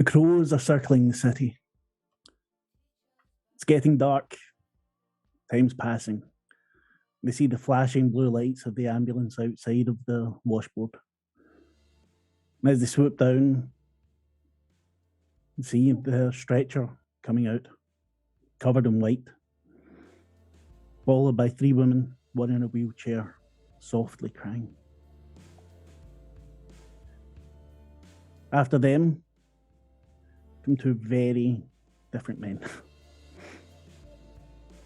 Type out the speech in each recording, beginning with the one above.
The crows are circling the city. It's getting dark. Time's passing. They see the flashing blue lights of the ambulance outside of the washboard. And as they swoop down, they see the stretcher coming out, covered in white, followed by 3 women, one in a wheelchair, softly crying. After them come 2 very different men.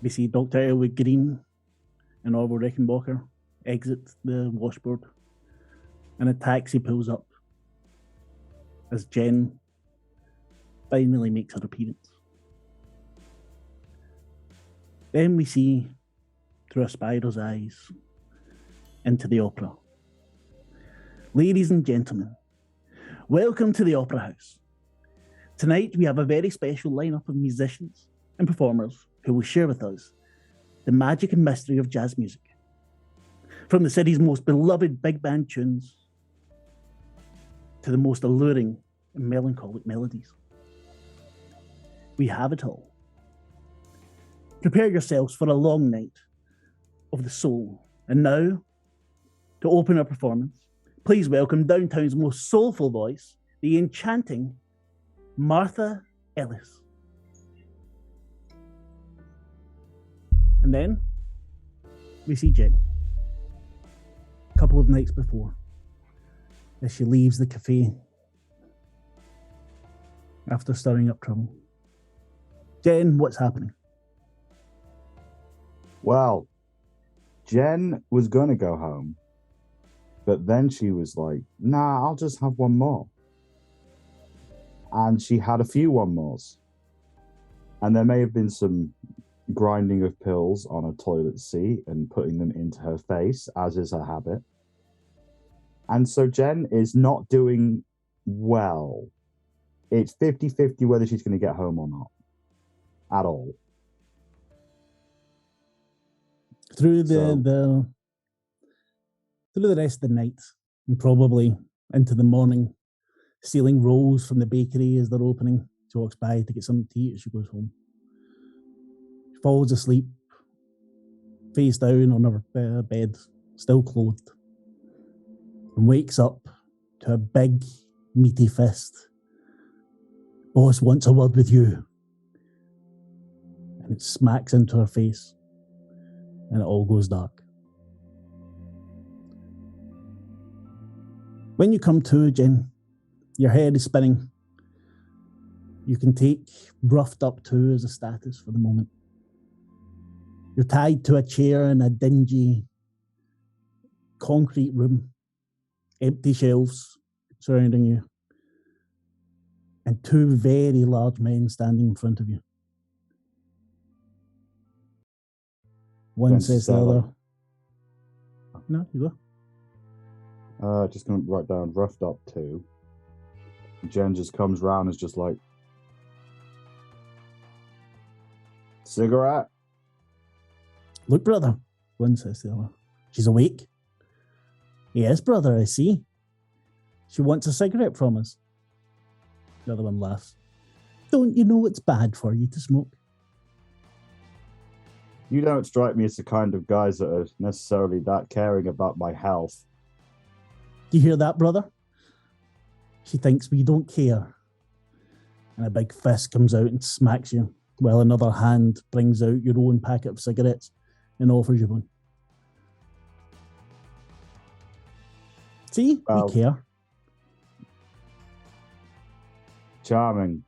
We see Dr. Elwood Green and Orville Rickenbacker exit the washboard, and a taxi pulls up as Jen finally makes her appearance. Then we see, through a spider's eyes, into the opera. Ladies and gentlemen, welcome to the Opera House. Tonight we have a very special lineup of musicians and performers who will share with us the magic and mystery of jazz music. From the city's most beloved big band tunes to the most alluring and melancholic melodies. We have it all. Prepare yourselves for a long night of the soul. And now, to open our performance, please welcome downtown's most soulful voice, the enchanting Martha Ellis. And then we see Jen, a couple of nights before, as she leaves the cafe after stirring up trouble. Jen, what's happening? Well, Jen was going to go home, but then she was like, nah, I'll just have one more. And she had a few one mores. And there may have been some grinding of pills on a toilet seat and putting them into her face, as is her habit. And so Jen is not doing well. It's 50-50 whether she's going to get home or not. At all. Through the rest of the night, and probably into the morning, stealing rolls from the bakery as they're opening, she walks by to get something to eat as she goes home. She falls asleep, face down on her bed, still clothed, and wakes up to a big, meaty fist. Boss wants a word with you. And it smacks into her face, and it all goes dark. When you come to, Jen, your head is spinning. You can take roughed up to as a status for the moment. You're tied to a chair in a dingy concrete room, empty shelves surrounding you, and 2 very large men standing in front of you. One says the other. No, you go. Just going to write down roughed up too. Jen just comes round and is just like, cigarette? Look, brother, one says the other. She's awake. Yes, brother, I see. She wants a cigarette from us. The other one laughs. Don't you know it's bad for you to smoke? You don't strike me as the kind of guys that are necessarily that caring about my health. Do you hear that, brother? She thinks we don't care. And a big fist comes out and smacks you, while another hand brings out your own packet of cigarettes and offers you one. See? We care. Charming.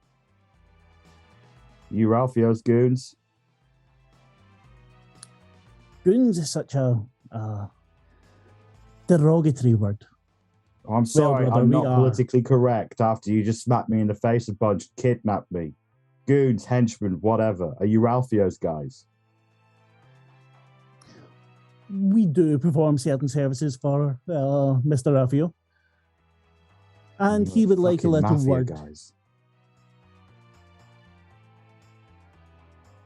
You Ralphio's goons? Goons is such a derogatory word. I'm sorry, brother, I'm not politically correct after you just smacked me in the face a bunch, kidnapped me. Goons, henchmen, whatever. Are you Ralphio's guys? We do perform certain services for Mr. Ralphio. And he would like a little word. Guys.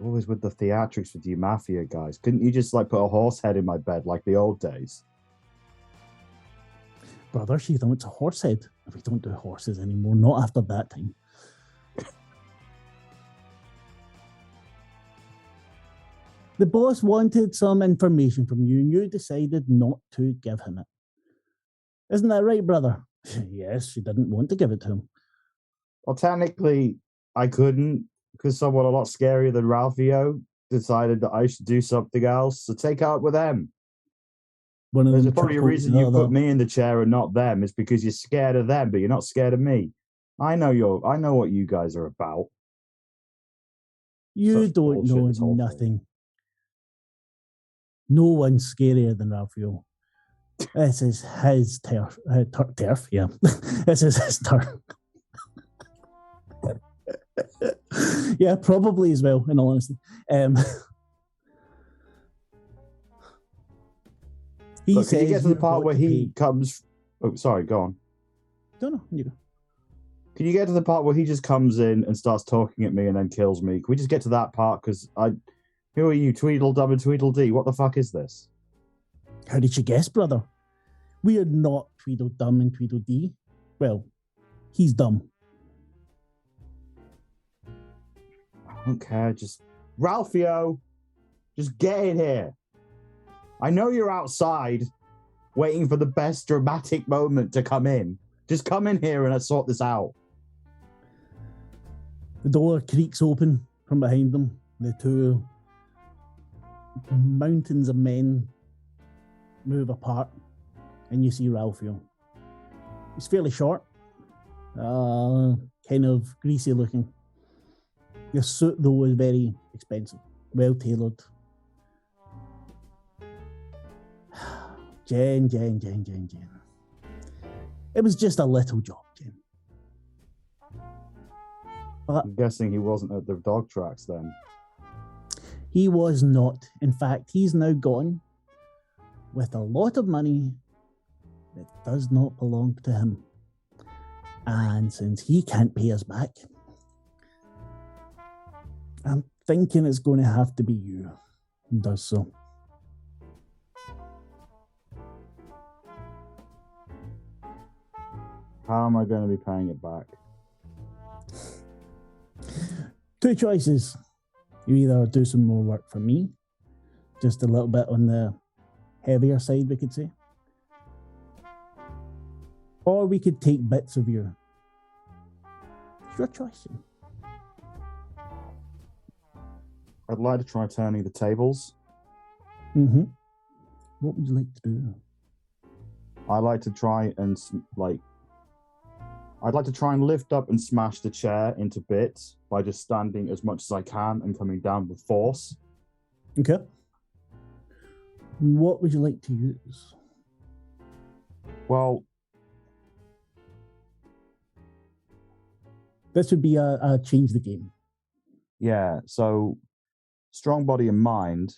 Always with the theatrics with you mafia guys. Couldn't you just like put a horse head in my bed like the old days? Brother, she wants a horse head. We don't do horses anymore, not after that time. The boss wanted some information from you, and you decided not to give him it. Isn't that right, brother? Yes, she didn't want to give it to him. Well, technically, I couldn't, because someone a lot scarier than Ralphio decided that I should do something else. So take it up with them. There's probably a reason you put me in the chair and not them. It's because you're scared of them, but you're not scared of me. I know what you guys are about. You don't know nothing. No one's scarier than Ralphio. This is his turf. Turf, yeah. This is his turf. Yeah, probably as well, in all honesty. Look, can you get to the part where he comes... Oh, sorry, go on. Don't know. You go. Can you get to the part where he just comes in and starts talking at me and then kills me? Can we just get to that part? Because who are you, Tweedledum and Tweedledee? What the fuck is this? How did you guess, brother? We are not Tweedledum and Tweedledee. Well, he's dumb. I don't care. Just Ralphio, just get in here. I know you're outside waiting for the best dramatic moment to come in. Just come in here and let's sort this out. The door creaks open from behind them. The two mountains of men move apart, and you see Ralphio. He's fairly short, kind of greasy looking. Your suit, though, is very expensive, well tailored. Jen. It was just a little job, Jen. But I'm guessing he wasn't at the dog tracks then. He was not. In fact, he's now gone with a lot of money that does not belong to him. And since he can't pay us back, I'm thinking it's going to have to be you who does so. How am I going to be paying it back? Two choices. You either do some more work for me, just a little bit on the heavier side, we could say, or we could take bits of you. It's your choice. I'd like to try turning the tables. Mm-hmm. What would you like to do? I'd like to try and lift up and smash the chair into bits by just standing as much as I can and coming down with force. Okay. What would you like to use? Well, this would be a change the game. Yeah, so strong body and mind,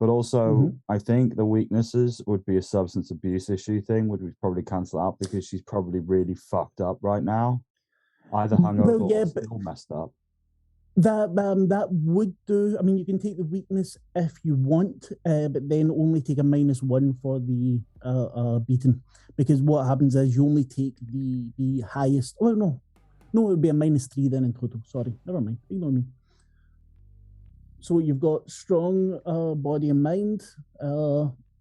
but also I think the weaknesses would be a substance abuse issue thing. Would we probably cancel out because she's probably really fucked up right now, either hungover or still messed up. That would do. I mean, you can take the weakness if you want, but then only take a -1 for the beaten, because what happens is you only take the highest. Oh no, it would be a -3 then in total. Sorry, never mind. Ignore me. So you've got strong body and mind,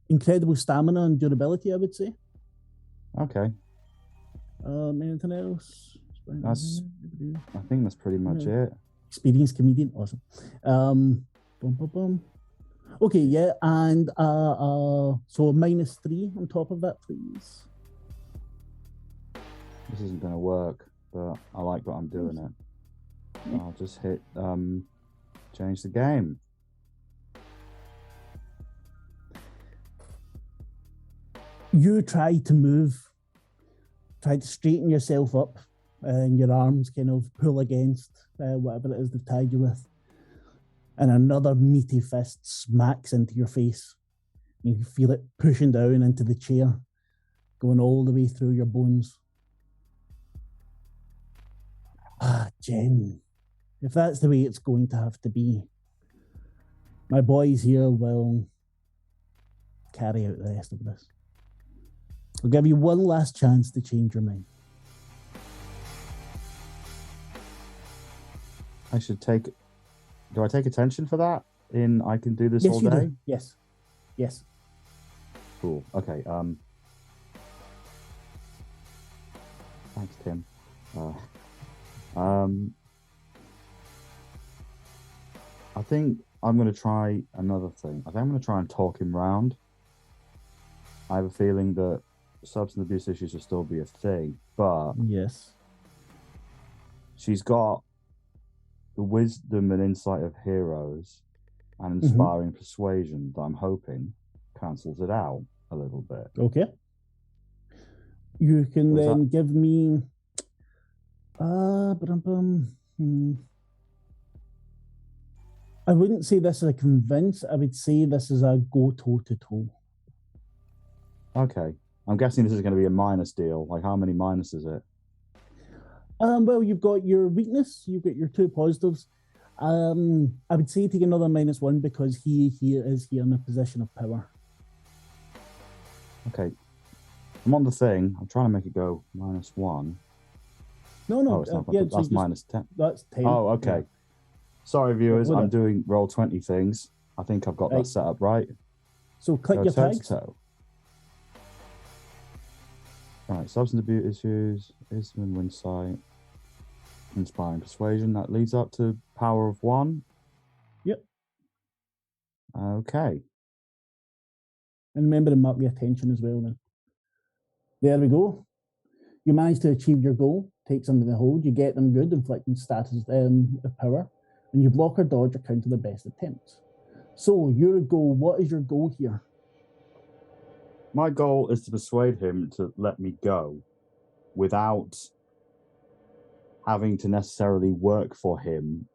incredible stamina and durability, I would say. Okay. Anything else? I think that's pretty much it. Experienced comedian, awesome. Okay, yeah, and so -3 on top of that, please. This isn't going to work, but I like what I'm doing it. I'll just hit change the game. You try to straighten yourself up, and your arms kind of pull against whatever it is they've tied you with. And another meaty fist smacks into your face. You feel it pushing down into the chair, going all the way through your bones. Jen, if that's the way it's going to have to be, my boys here will carry out the rest of this. I'll give you one last chance to change your mind. I should take Do I take attention for that? I can do this Yes, all you day? do. Yes. Yes. Cool. Okay. Thanks, Tim. I think I'm going to try another thing. I think I'm going to try and talk him round. I have a feeling that substance abuse issues will still be a thing, but Yes. she's got the wisdom and insight of heroes and inspiring persuasion that I'm hoping cancels it out a little bit. Okay. You can then give me. I wouldn't say this is a convince. I would say this is a go toe to toe. Okay. I'm guessing this is going to be a minus deal. Like, how many minus is it? Well, you've got your weakness. You've got your 2 positives. I would say take another -1 because he is here in a position of power. Okay. I'm on the thing. I'm trying to make it go -1. No. It's not. Yeah, that's -10. That's 10. Oh, okay. Yeah. Sorry, viewers. I'm doing Roll20 things. I think I've got that set up right. So click your tags. Right, substance abuse issues, wisdom, insight, inspiring persuasion. That leads up to power of 1. Yep. Okay. And remember to mark the attention as well then. There we go. You manage to achieve your goal, take something to hold, you get them good, inflicting status of power, and you block or dodge or counter the best attempts. So your goal, what is your goal here? My goal is to persuade him to let me go without having to necessarily work for him,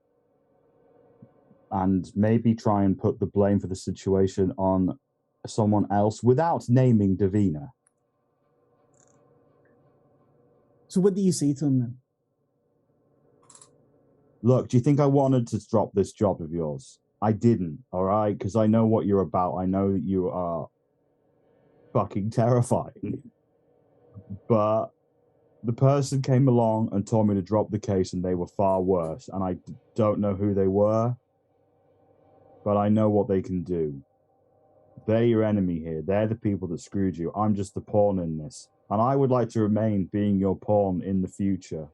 and maybe try and put the blame for the situation on someone else without naming Davina. So what do you say to him then? Look, do you think I wanted to drop this job of yours? I didn't, all right? Because I know what you're about. I know that you are fucking terrifying. But the person came along and told me to drop the case, and they were far worse. And I don't know who they were, but I know what they can do. They're your enemy here. They're the people that screwed you. I'm just the pawn in this. And I would like to remain being your pawn in the future.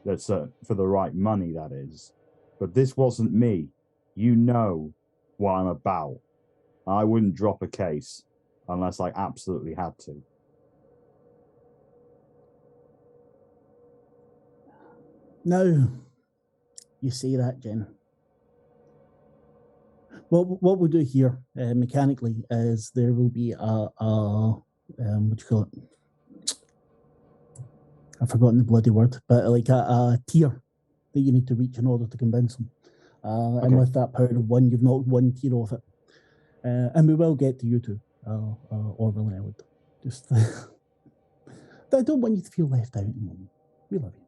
That's for the right money, that is. But this wasn't me. You know what I'm about. I wouldn't drop a case unless I absolutely had to. Now, you say that, Jen. Well, what we'll do here mechanically is there will be what do you call it? I've forgotten the bloody word, but like a tier that you need to reach in order to convince them. Okay. And with that power of 1, you've knocked 1 tier off it. And we will get to you two, Orville and Elwood. Just, I don't want you to feel left out. We love you.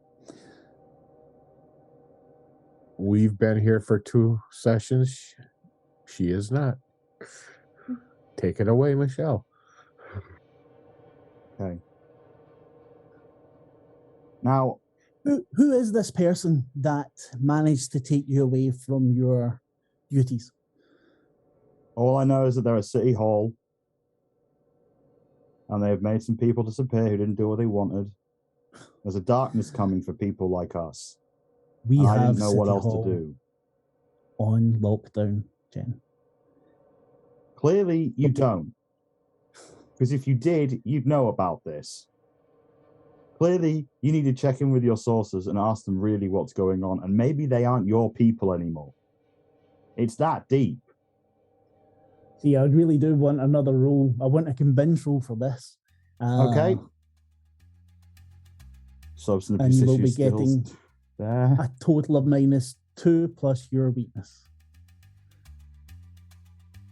We've been here for 2 sessions. She is not. Take it away, Michelle. Okay. Now, who is this person that managed to take you away from your duties? All I know is that they're at City Hall, and they have made some people disappear who didn't do what they wanted. There's a darkness coming for people like us. I didn't know what else to do. On lockdown, Jen. Clearly, you don't. Because if you did, you'd know about this. Clearly, you need to check in with your sources and ask them really what's going on, and maybe they aren't your people anymore. It's that deep. See, I really do want another role. I want a convince role for this. Okay. Substance abuse and you will be getting there. A total of -2 plus your weakness.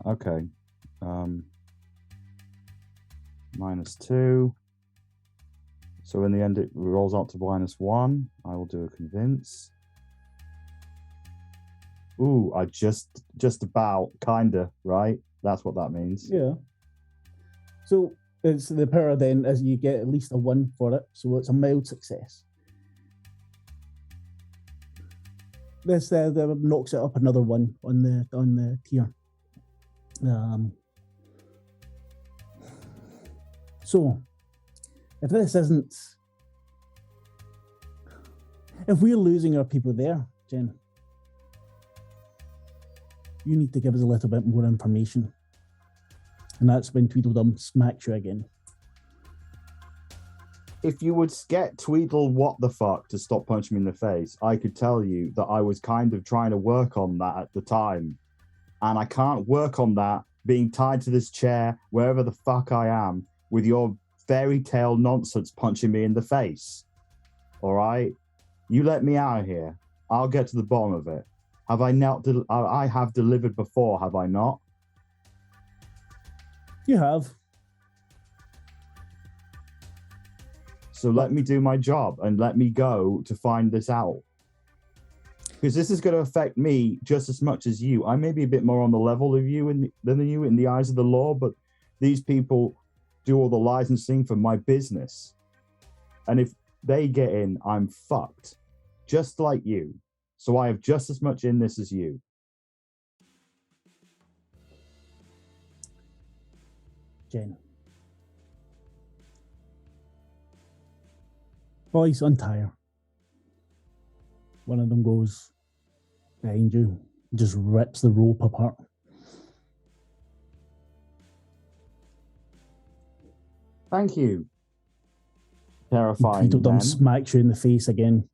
Okay. -2. So in the end, it rolls out to -1. I will do a convince. Ooh, I just about, kinda, right? That's what that means. Yeah. So it's the power then as you get at least a 1 for it. So it's a mild success. this knocks it up another one on the tier. So, if this isn't, if we're losing our people there, Jen, you need to give us a little bit more information. And that's when Tweedledum smacks you again. If you would get Tweedle what the fuck to stop punching me in the face, I could tell you that I was kind of trying to work on that at the time. And I can't work on that being tied to this chair, wherever the fuck I am, with your fairy tale nonsense punching me in the face. All right? You let me out of here. I'll get to the bottom of it. Have I not? I have delivered before, have I not? You have. So let me do my job and let me go to find this out. Because this is going to affect me just as much as you. I may be a bit more on the level of you than you in the eyes of the law, but these people do all the licensing for my business. And if they get in, I'm fucked. Just like you. So I have just as much in this as you. Jen. Boys, untire. One of them goes behind you, just rips the rope apart. Thank you. Terrifying. Tweedledum smacks you in the face again.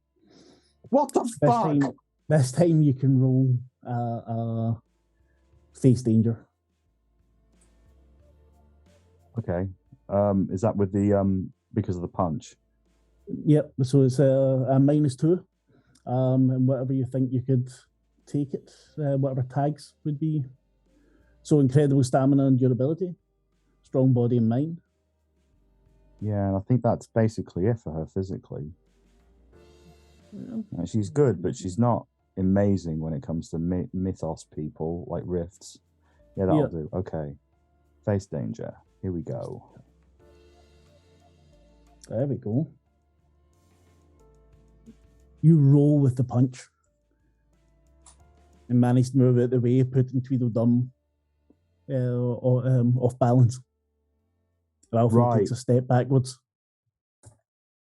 What the fuck? This time you can roll face danger. Okay. Is that with the because of the punch? Yep. So it's a -2, and whatever you think you could take it, whatever tags would be. So incredible stamina and durability, strong body and mind. Yeah, and I think that's basically it for her physically. Yeah. She's good, but she's not amazing when it comes to mythos people like rifts. Yeah, that'll do. Okay. Face danger. Here we go. There we go. You roll with the punch and manage to move out the way, putting Tweedledum off balance. Ralphie takes a step backwards.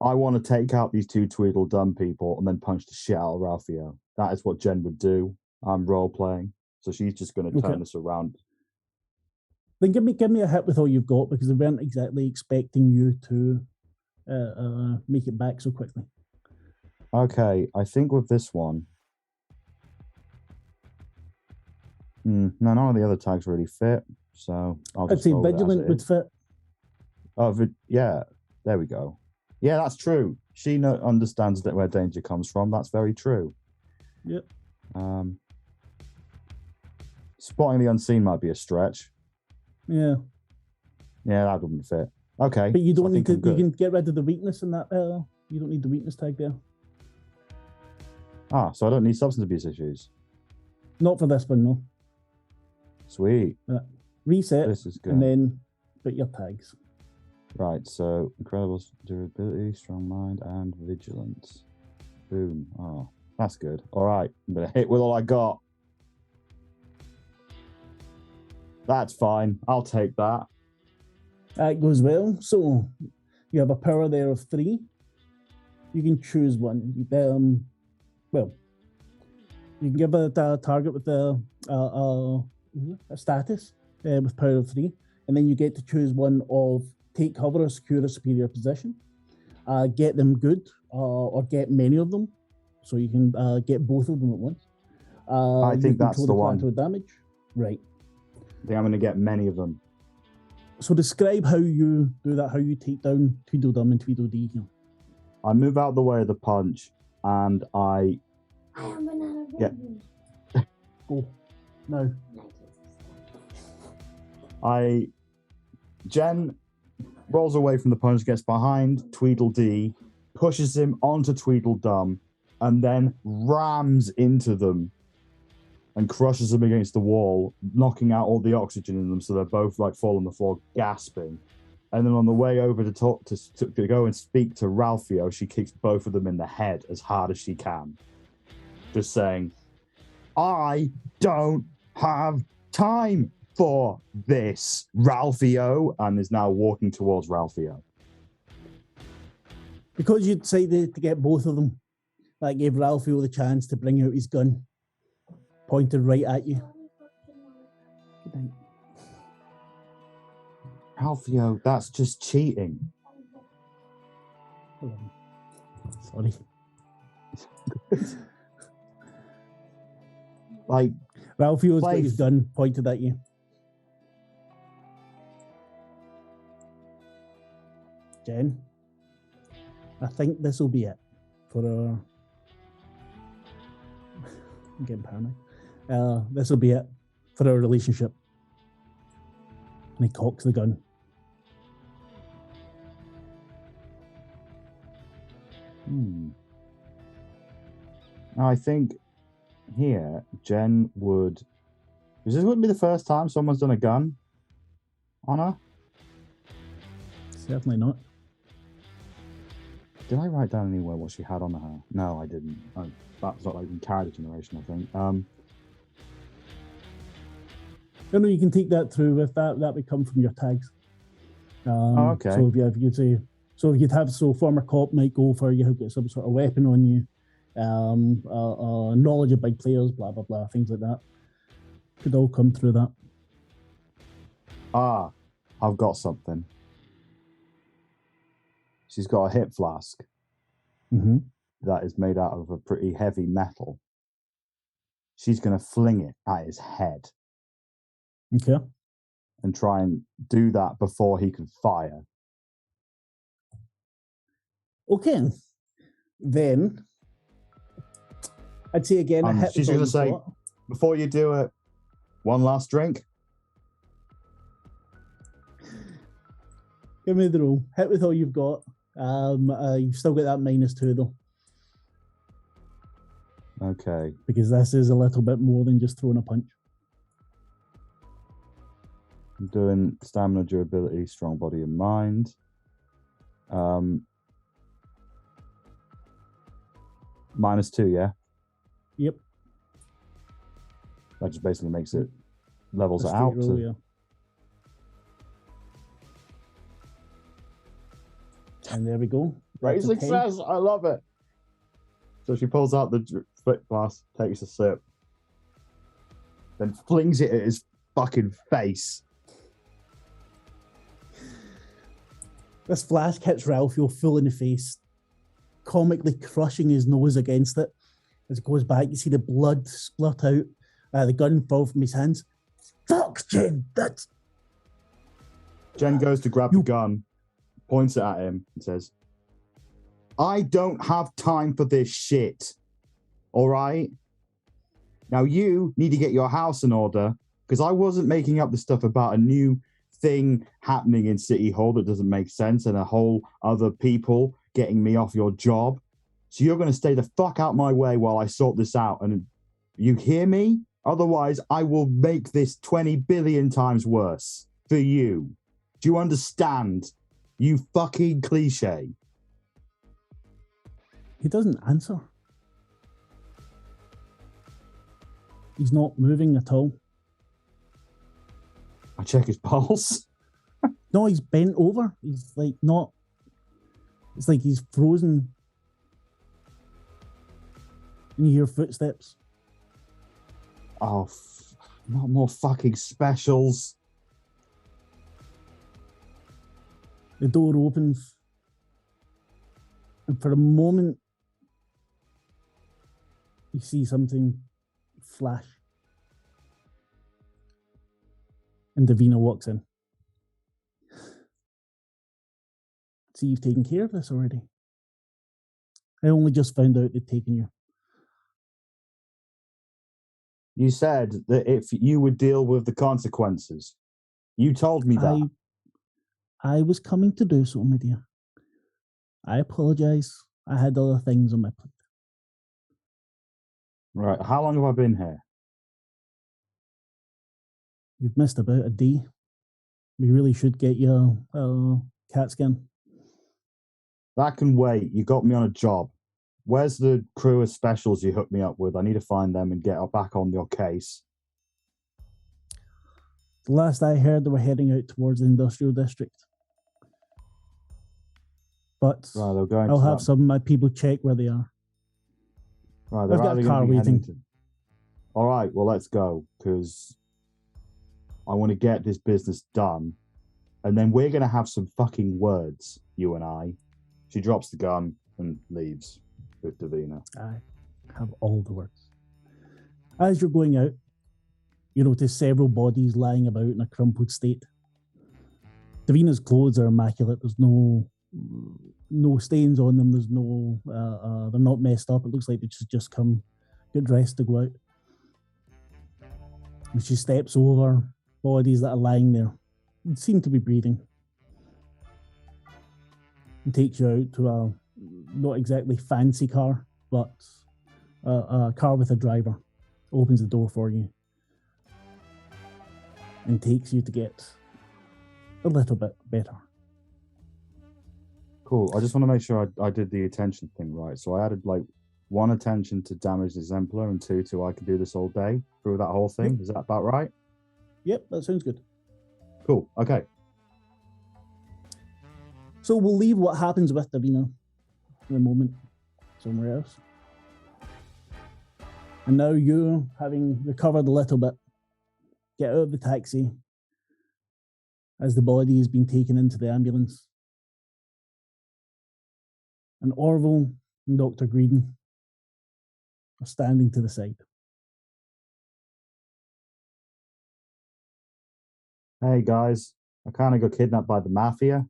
I want to take out these two Tweedledum people and then punch the shit out of Ralphio. That is what Jen would do. I'm role-playing, so she's just going to turn this around. Then give me a hit with all you've got, because they weren't exactly expecting you to make it back so quickly. Okay, I think with this one... no, none of the other tags really fit, so I'll just... I'd say Vigilant would fit. Oh, yeah, there we go. Yeah, that's true. She understands that where danger comes from. That's very true. Yep. Spotting the unseen might be a stretch. Yeah. Yeah, that wouldn't fit. Okay. But you don't need to... You can get rid of the weakness in that. You don't need the weakness tag there. Ah, so I don't need substance abuse issues. Not for this one, no. Sweet. Reset. This is good. And then put your tags. Right, so incredible durability, strong mind, and vigilance. Boom. Oh, that's good. All right, I'm going to hit with all I got. That's fine. I'll take that. That goes well. So you have a power there of 3. You can choose one. Well, you can give a target with a status with power of 3, and then you get to choose one of take cover or secure a superior position, get them good, or get many of them, so you can get both of them at once. I think that's the one. Damage. Right. I think I'm going to get many of them. So describe how you do that, how you take down Tweedledum and Tweedledee here. I move out the way of the punch, and I am banana get... Go. No. Jen rolls away from the punch, gets behind Tweedledee, pushes him onto Tweedledum, and then rams into them and crushes them against the wall, knocking out all the oxygen in them, so they're both like fall on the floor, gasping. And then on the way over to talk to go and speak to Ralphio, she kicks both of them in the head as hard as she can, just saying, I don't have time for this, Ralphio, and is now walking towards Ralphio. Because you decided to get both of them, that gave Ralphio the chance to bring out his gun, pointed right at you. Good night. Ralphio, that's just cheating. Sorry. Like, Ralphio's got his gun pointed at you. Jen, I think this will be it for our... I'm getting paranoid. This will be it for our relationship. And he cocks the gun. Now, I think here, Jen would... Because this wouldn't be the first time someone's done a gun on her. Certainly not. Did I write down anywhere what she had on her? No, I didn't. That's not like in character generation, I think. No, you can take that through with that. That would come from your tags. Okay. So if you'd say, so you'd have, so former cop might go for you have got some sort of weapon on you, knowledge of big players, blah blah blah, things like that. Could all come through that. I've got something. She's got a hip flask that is made out of a pretty heavy metal. She's going to fling it at his head. Okay. And try and do that before he can fire. Okay. Then, I'd say again, she's going to say, before you do it, one last drink. Give me the roll. Hit with all you've got. You've still got that -2 though. Okay. Because this is a little bit more than just throwing a punch. I'm doing stamina, durability, strong body and mind. -2, yeah? Yep. That just basically makes it, levels it Straight out. roll, yeah. And there we go. Great success. I love it. So she pulls out the split glass, takes a sip, then flings it at his fucking face. This flask hits Ralphio full in the face, comically crushing his nose against it. As it goes back, you see the blood splut out, the gun fall from his hands. Fuck, Jen, that's... Jen goes to grab the gun, points it at him, and says, I don't have time for this shit. All right? Now you need to get your house in order, because I wasn't making up the stuff about a new thing happening in City Hall that doesn't make sense and a whole other people getting me off your job. So you're going to stay the fuck out my way while I sort this out. And you hear me? Otherwise, I will make this 20 billion times worse for you. Do you understand? You fucking cliche. He doesn't answer. He's not moving at all. I check his pulse. No, he's bent over. He's like not... It's like he's frozen. And you hear footsteps. Oh, not more fucking specials. The door opens. And for a moment, you see something flash. And Davina walks in. See, you've taken care of this already. I only just found out they'd taken you. You said that if you would deal with the consequences. You told me that. I was coming to do so, my dear. I apologize. I had other things on my plate. Right. How long have I been here? You've missed about a day. We really should get you a CAT scan. That can wait. You got me on a job. where's the crew of specials you hooked me up with? I need to find them and get back on your case. The last I heard, they were heading out towards the industrial district. But Right, they're going I'll to have some of my people check where they are. Right, they're I've got either a gonna car be heading waiting. All right, well, let's go, because I want to get this business done. And then we're going to have some fucking words, you and I. She drops the gun and leaves with Davina. I have all the words. As you're going out, you notice several bodies lying about in a crumpled state. Davina's clothes are immaculate. There's no stains on them. There's no, they're not messed up. It looks like they just get dressed to go out. And she steps over bodies that are lying there. They seem to be breathing. And takes you out to a not exactly fancy car, but a car with a driver. Opens the door for you. And takes you to get a little bit better. Cool. I just want to make sure I did the attention thing right. So I added like 1 attention to damage exemplar and 2 to I can do this all day through that whole thing. Is that about right? Yep, that sounds good. Cool. Okay. So we'll leave what happens with Davina for a moment somewhere else. And now you, having recovered a little bit, get out of the taxi as the body is being taken into the ambulance. And Orville and Dr. Greedon are standing to the side. Hey, guys. I kind of got kidnapped by the mafia.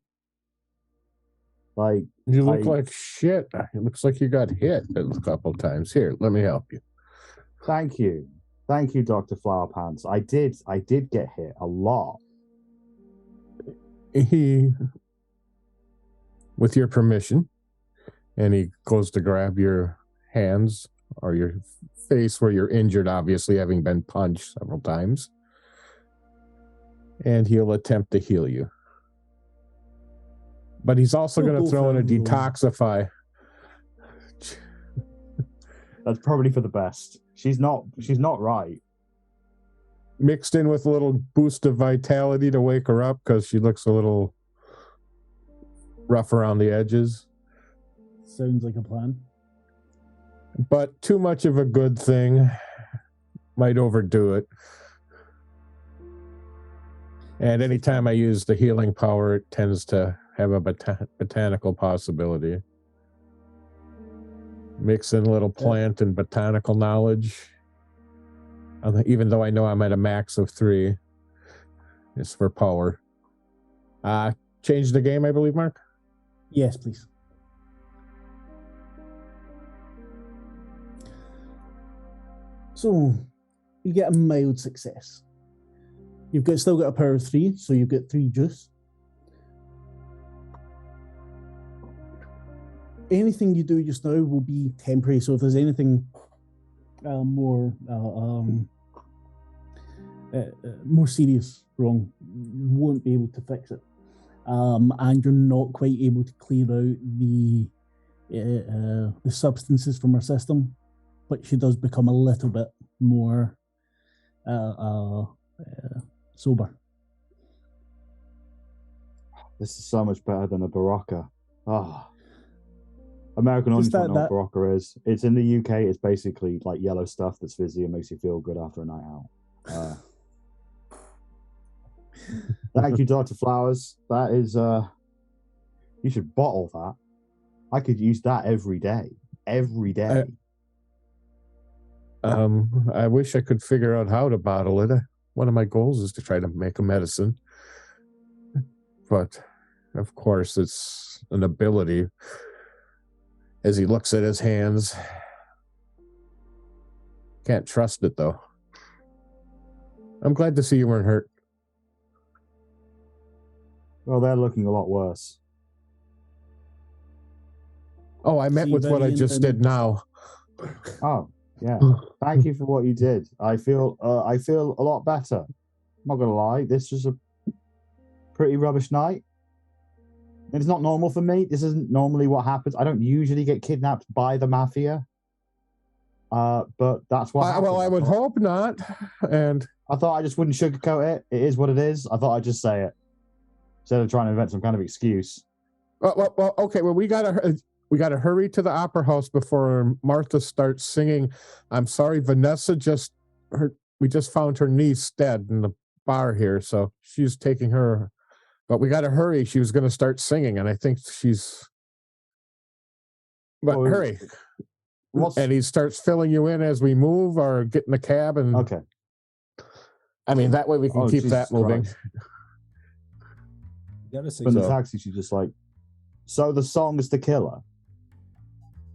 Like, you look like shit. It looks like you got hit a couple times. Here, let me help you. Thank you. Thank you, Dr. Flowerpants. I did get hit a lot. With your permission, and he goes to grab your hands or your face where you're injured, obviously having been punched several times, and he'll attempt to heal you. But he's also going to throw in a detoxify. That's probably for the best. She's not right. Mixed in with a little boost of vitality to wake her up because she looks a little rough around the edges. Sounds like a plan. But too much of a good thing might overdo it. And anytime I use the healing power, it tends to have a botanical possibility. Mix in a little plant and botanical knowledge. Even though I know I'm at a max of 3. It's for power. Change the game, I believe, Mark? Yes, please. So, you get a mild success. You've still got a power of 3, so you've got 3 juice. Anything you do just now will be temporary, so if there's anything more serious wrong, you won't be able to fix it. And you're not quite able to clear out the substances from her system, but she does become a little bit more sober. This is so much better than a Barocca. American audience don't know what Barocca is. It's in the UK. It's basically like yellow stuff that's fizzy and makes you feel good after a night out. Thank you, Dr. Flowers. That is, you should bottle that. I could use that every day. Every day. I wish I could figure out how to bottle it. One of my goals is to try to make a medicine. But, of course, it's an ability. As he looks at his hands. Can't trust it, though. I'm glad to see you weren't hurt. Well, they're looking a lot worse. Oh, I meant with what I just did now. Oh, yeah. Thank you for what you did. I feel a lot better. I'm not gonna lie. This was a pretty rubbish night. It's not normal for me. This isn't normally what happens. I don't usually get kidnapped by the mafia. But that's what happened. Well, I would hope not. And I thought I just wouldn't sugarcoat it. It is what it is. I thought I'd just say it instead of trying to invent some kind of excuse. Well, okay. Well, we gotta hurry to the opera house before Martha starts singing. I'm sorry, Vanessa we just found her niece dead in the bar here, so she's taking her. But we gotta hurry. She was gonna start singing, and I think she's. But hurry. And he starts filling you in as we move or get in the cab. And okay. I mean, that way we can keep that moving. From the taxi, she's just like, so the song is the killer.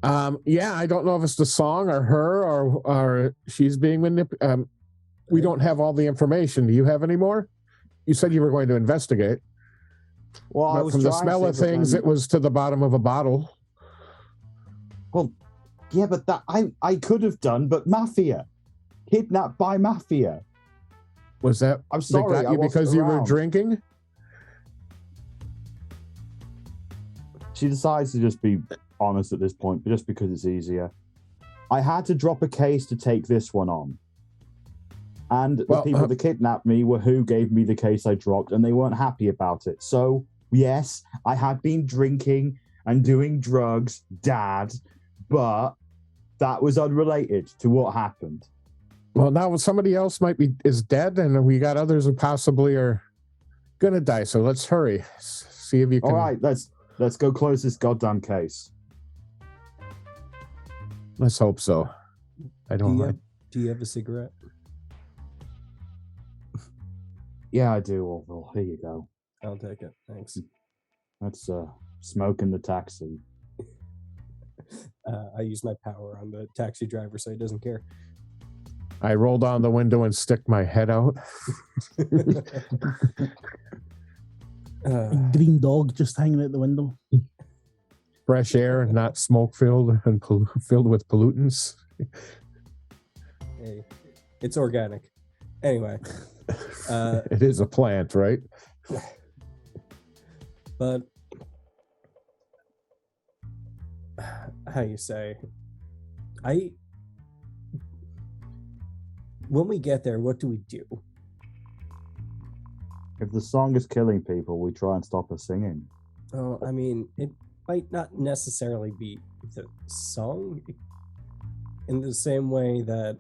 Yeah, I don't know if it's the song or her or she's being manipulated. We don't have all the information. Do you have any more? You said you were going to investigate. Well, I was from the smell of things, it was to the bottom of a bottle. Well, yeah, but that I could have done, but mafia, kidnapped by mafia. Was that? I'm sorry, they got you because you were drinking. She decides to just be honest at this point, but just because it's easier. I had to drop a case to take this one on, and the people that kidnapped me were who gave me the case I dropped, and they weren't happy about it. So yes, I had been drinking and doing drugs, Dad. But that was unrelated to what happened. Well, now somebody else is dead, and we got others who possibly are gonna die. So let's hurry. See if you can. All right, let's go close this goddamn case. Let's hope so. Do you have a cigarette? Yeah, I do. Well, here you go. I'll take it. Thanks. Let's smoke in the taxi. I use my power on the taxi driver so he doesn't care. I roll down the window and stick my head out. Green dog just hanging out the window. Fresh air, not smoke filled and filled with pollutants. Hey, it's organic. Anyway. It is a plant, right? But how you say, when we get there, what do we do? If the song is killing people, we try and stop her singing. Oh, I mean, it might not necessarily be the song in the same way that,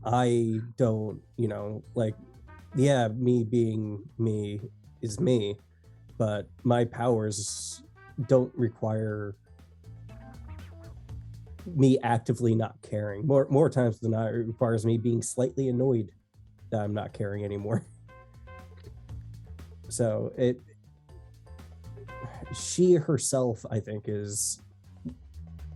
I don't, yeah, me being me is me, but my powers don't require me actively not caring. More times than not, it requires me being slightly annoyed that I'm not caring anymore. So she herself, I think,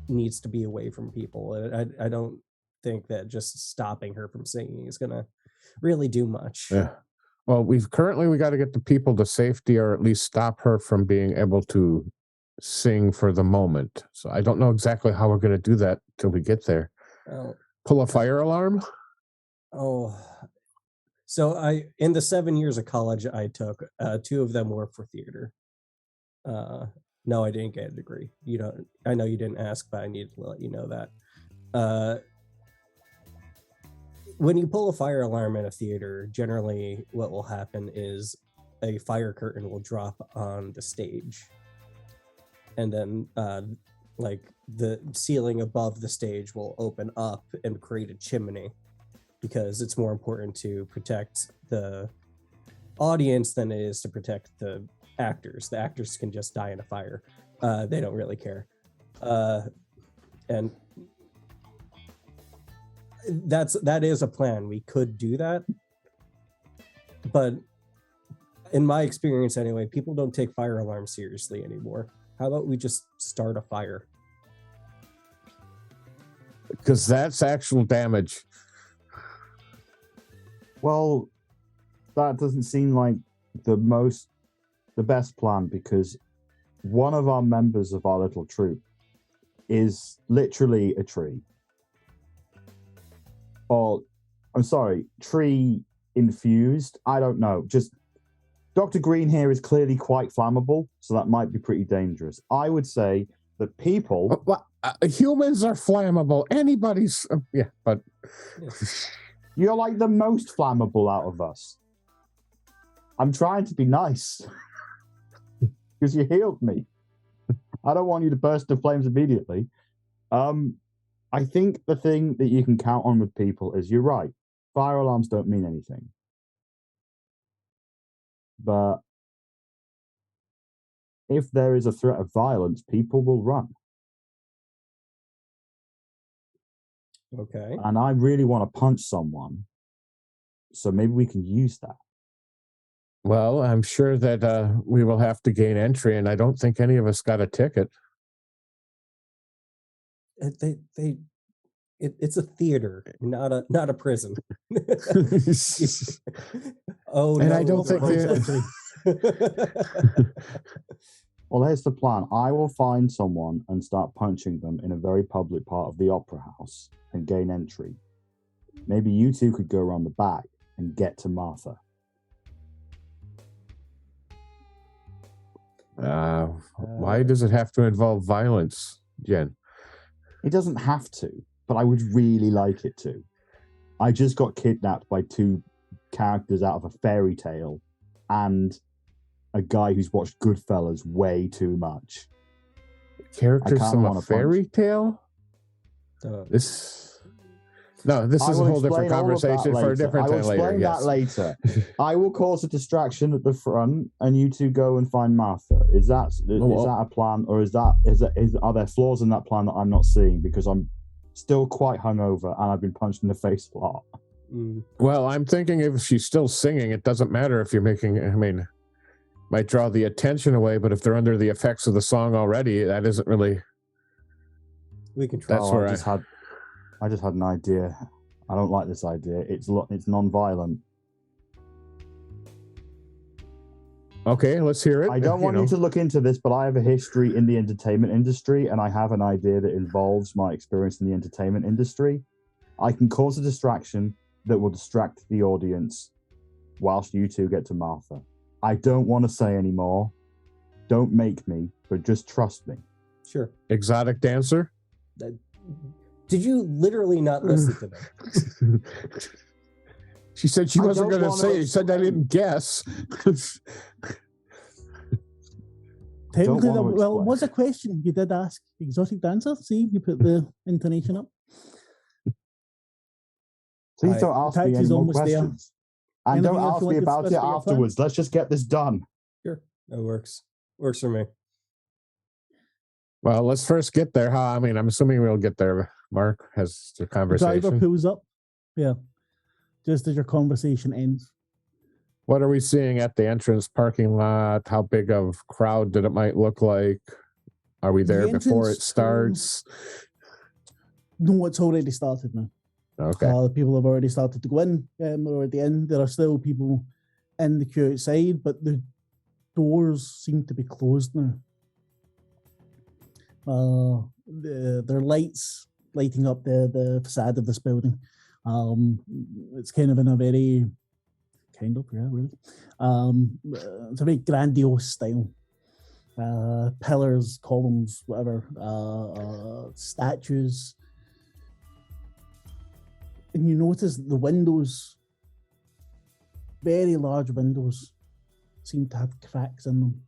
needs to be away from people. I don't think that just stopping her from singing is gonna really do much. Yeah. Well, we got to get the people to safety, or at least stop her from being able to sing for the moment. So I don't know exactly how we're going to do that till we get there. Pull a fire alarm? Oh, so in the 7 years of college I took, 2 of them were for theater. No, I didn't get a degree. I know you didn't ask, but I needed to let you know that. When you pull a fire alarm in a theater, generally what will happen is a fire curtain will drop on the stage. And then the ceiling above the stage will open up and create a chimney, because it's more important to protect the audience than it is to protect the actors. The actors can just die in a fire. They don't really care. And that is a plan. We could do that. But in my experience anyway, people don't take fire alarms seriously anymore. How about we just start a fire? Because that's actual damage. Well, that doesn't seem like the best plan, because one of our members of our little troop is literally a tree. Or, I'm sorry, tree infused? I don't know. Just Dr. Green here is clearly quite flammable, so that might be pretty dangerous. I would say that people... humans are flammable. Anybody's... but... You're like the most flammable out of us. I'm trying to be nice. Because you healed me. I don't want you to burst into flames immediately. I think the thing that you can count on with people is, you're right, fire alarms don't mean anything. But if there is a threat of violence, people will run. Okay. And I really want to punch someone, so maybe we can use that. Well, I'm sure that we will have to gain entry, and I don't think any of us got a ticket. It's a theater, not a prison. Oh, and no, I don't think Well, here's the plan. I will find someone and start punching them in a very public part of the opera house and gain entry. Maybe you two could go around the back and get to Martha. Why does it have to involve violence, Jen? It doesn't have to, but I would really like it to. I just got kidnapped by two characters out of a fairy tale and a guy who's watched Goodfellas way too much. Characters from a fairy tale? This is a whole different conversation for a different time later. I will explain that later. I will cause a distraction at the front, and you two go and find Martha. Is that a plan, or are there flaws in that plan that I'm not seeing? Because I'm still quite hungover and I've been punched in the face a lot. Well, I'm thinking if she's still singing, it doesn't matter if you're making. I mean, might draw the attention away, but if they're under the effects of the song already, that isn't really. We can try. That's where I just had an idea. I don't like this idea. It's non-violent. Okay, let's hear it. I don't want you to look into this, but I have a history in the entertainment industry, and I have an idea that involves my experience in the entertainment industry. I can cause a distraction that will distract the audience whilst you two get to Martha. I don't want to say any more. Don't make me, but just trust me. Sure. Exotic dancer? Did you literally not listen to them? She said she wasn't going to say it. She said I didn't guess. Technically, well, what's a question you did ask? Exotic dancer? See, you put the intonation up. Please don't ask me any more questions. And don't ask me about it afterwards. Let's just get this done. Sure. That works. Works for me. Well, let's first get there. I mean, I'm assuming we'll get there. Mark has the conversation. The driver pulls up. Yeah. Just as your conversation ends. What are we seeing at the entrance parking lot? How big of crowd did it might look like? Are we there before it starts? No, it's already started now. Okay. People have already started to go in. We're at the end. There are still people in the queue outside, but the doors seem to be closed now. There are lights lighting up the facade of this building. It's kind of in a very really. It's a very grandiose style. Pillars, columns, whatever, statues. And you notice the windows, very large windows, seem to have cracks in them.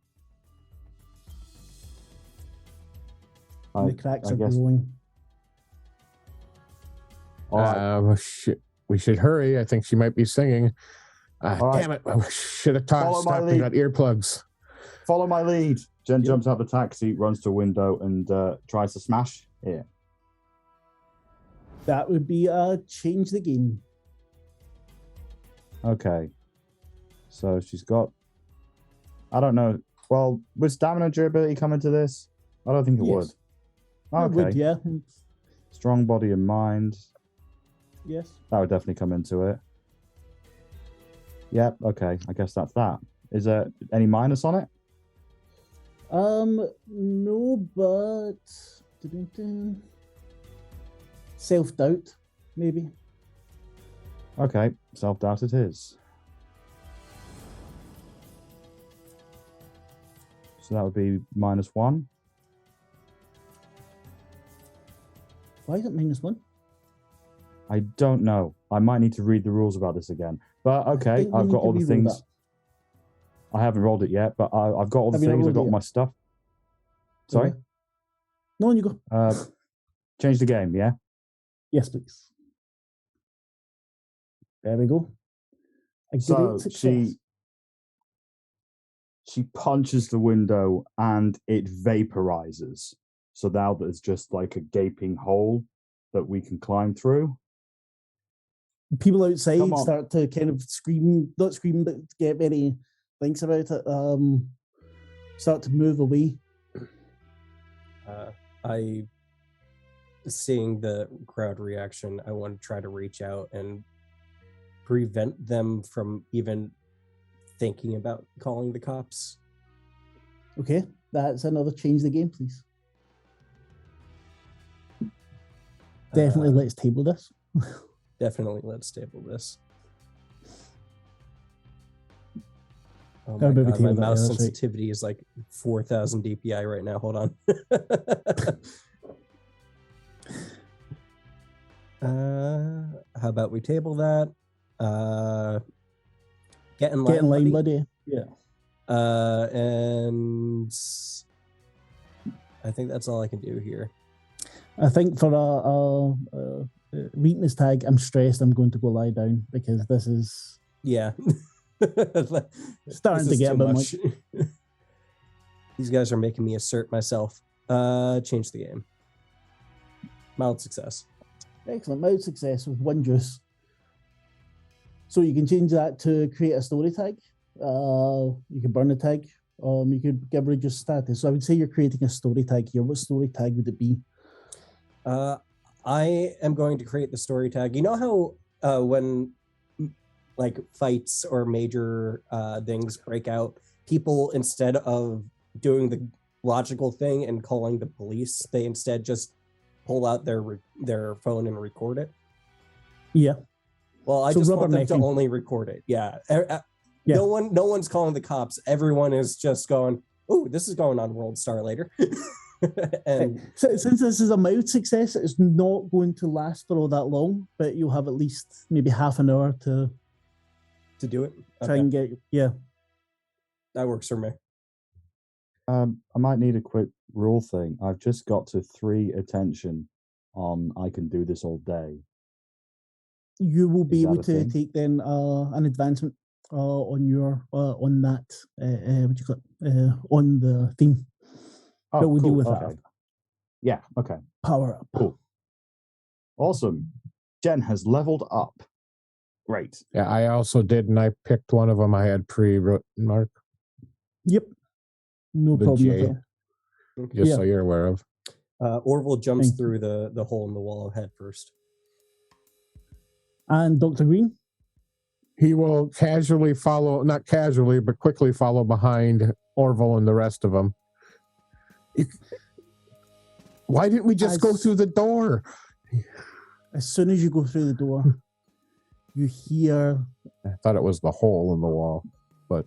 And the cracks are growing. We should hurry. I think she might be singing. Damn it. I should have stopped and got earplugs. Follow my lead. Jen jumps out of the taxi, runs to a window, and tries to smash it. That would be change the game. Okay. So she's got... I don't know. Well, would stamina and durability come into this? I don't think it would. Okay. It would, yeah. Strong body and mind. Yes. That would definitely come into it. Yep, okay. I guess that's that. Is there any minus on it? No, but... Self-doubt, maybe. Okay, self-doubt it is. So that would be -1. Why is it -1? I don't know. I might need to read the rules about this again. But okay, I've got all the things. That. I haven't rolled it yet, but I've got all the things. I've got my stuff. Sorry? Okay. No, on you go. Change the game, yeah? Yes, please. There we go. So she punches the window and it vaporizes. So now there's just like a gaping hole that we can climb through. People outside start to kind of scream, not scream, but get very thinks about it. Start to move away. I, seeing the crowd reaction, I want to try to reach out and prevent them from even thinking about calling the cops. Okay, that's another change the game, please. Definitely let's table this. Definitely let's table this. Oh my God, my mouse sensitivity is like 4,000 DPI right now. Hold on. How about we table that? Get in line, buddy. Yeah. And I think that's all I can do here. I think for a weakness tag, I'm stressed. I'm going to go lie down because this is starting to get a bit much. These guys are making me assert myself. Change the game. Mild success. Excellent. Mild success with 1 juice. So you can change that to create a story tag. You can burn a tag. You could give rid of your status. So I would say you're creating a story tag here. What story tag would it be? I am going to create the story tag. You know how when like fights or major things break out, people, instead of doing the logical thing and calling the police, they instead just pull out their phone and record it. Yeah. Well, I just want them to only record it. Yeah. No one's calling the cops. Everyone is just going, "Oh, this is going on World Star later." And so, since this is a mild success, it's not going to last for all that long, but you'll have at least maybe half an hour to do it. Try and get that works for me. I might need a quick rule thing. I've just got to 3 attention on I can do this all day. You will be able to take then an advancement on your on that what do you call it on the theme. Oh, but we'll cool. deal with Okay. that. Yeah. Okay. Power up. Cool. Awesome. Jen has leveled up. Great. Yeah, I also did, and I picked one of them I had pre-written, Mark. Yep. No The problem J. at all. Just so you're aware of. Orville jumps through the hole in the wall head first. And Dr. Green? He will casually follow, not casually, but quickly follow behind Orville and the rest of them. Why didn't we just go through the door? As soon as you go through the door, you hear... I thought it was the hole in the wall, but...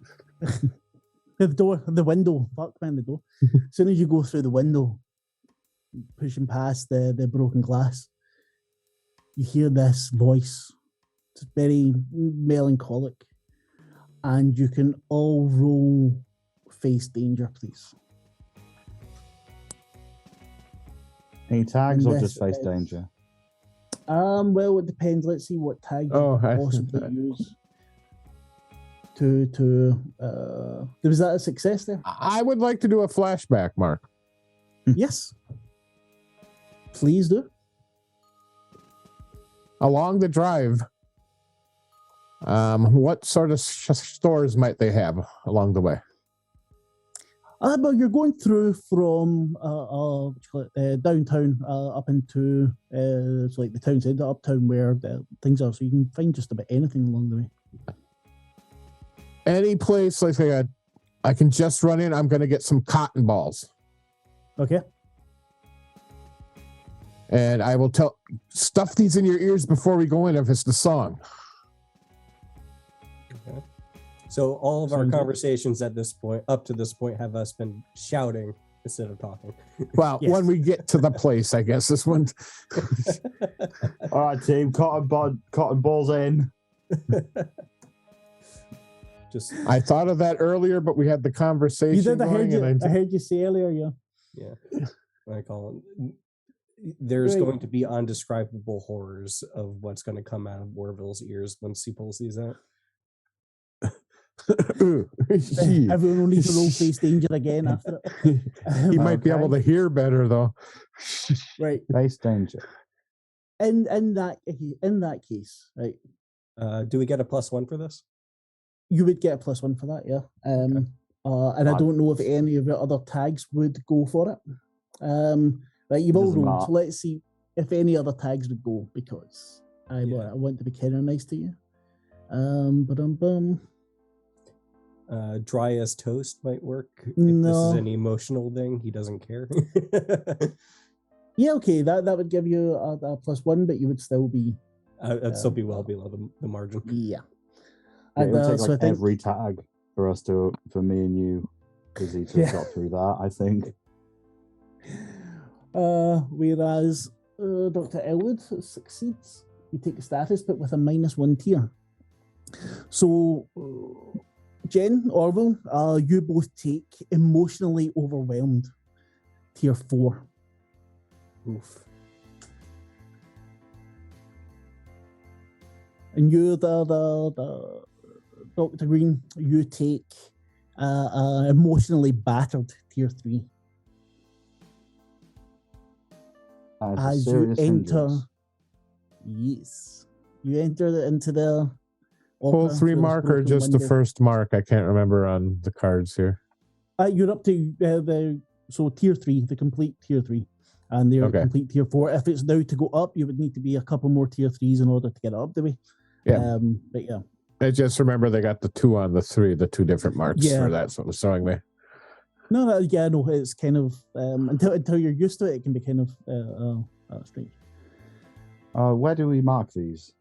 the window. Fuck, man, the door. As soon as you go through the window, pushing past the broken glass, you hear this voice. It's very melancholic. And you can all roll face danger, please. Any tags or just face danger? Well, it depends. Let's see what tag you could possibly use. Was that a success there? I would like to do a flashback, Mark. Yes. Please do. Along the drive, what sort of stores might they have along the way? Well, you're going through from downtown up into it's like the town centre, uptown where things are, so you can find just about anything along the way. Any place like I can just run in. I'm going to get some cotton balls. Okay. And I will stuff these in your ears before we go in if it's the song. Okay. So all of our Sounds good. conversations at this point, up to this point, have us been shouting instead of talking. Well, Yes. when we get to the place, I guess this one. All right, team, cotton balls in. Just I thought of that earlier, but we had the conversation. You did. I heard going, you. I heard you say earlier. Yeah. yeah, I call it. There's Right. going to be undescribable horrors of what's going to come out of Warville's ears once he pulls these out. Everyone will need to roll face danger again after it. He might be able to hear better though. Right. Face danger. In that case, right, Do we get a +1 for this? you would get a +1 for that, yeah. And I Right. don't know if any of your other tags would go for it. Right, you've all Doesn't rolled, matter. so let's see if any other tags would go, because I want to be kind of nice to you. Ba-dum-bum. Dry as toast might work. If this No. is an emotional thing, he doesn't care. Yeah, okay, that would give you a +1, but you would still be I'd still be well below the margin. yeah. Yeah, it And, would take so like I think, every tag for me and you, Izzy, to Yeah. have got through that, I think. whereas Dr. Elwood succeeds. You take a status, but with a -1 tier. So, Jen, Orville, you both take emotionally overwhelmed, tier 4. Oof. And you, the Dr. Green, you take emotionally battered, tier 3. That is a As you serious enter, hindrance. yes, you enter into the Full opera 3 through this mark or broken just the window. first mark? I can't remember on the cards here. You're up to so tier 3, the complete tier 3, and they're Okay. complete tier 4. If it's now to go up, you would need to be a couple more tier 3s in order to get up the way. Yeah. But yeah, I just remember they got the 2 on the 3, the 2 different marks Yeah. for that. So it was showing me. no, it's kind of until you're used to it, it can be kind of strange. Where do we mark these?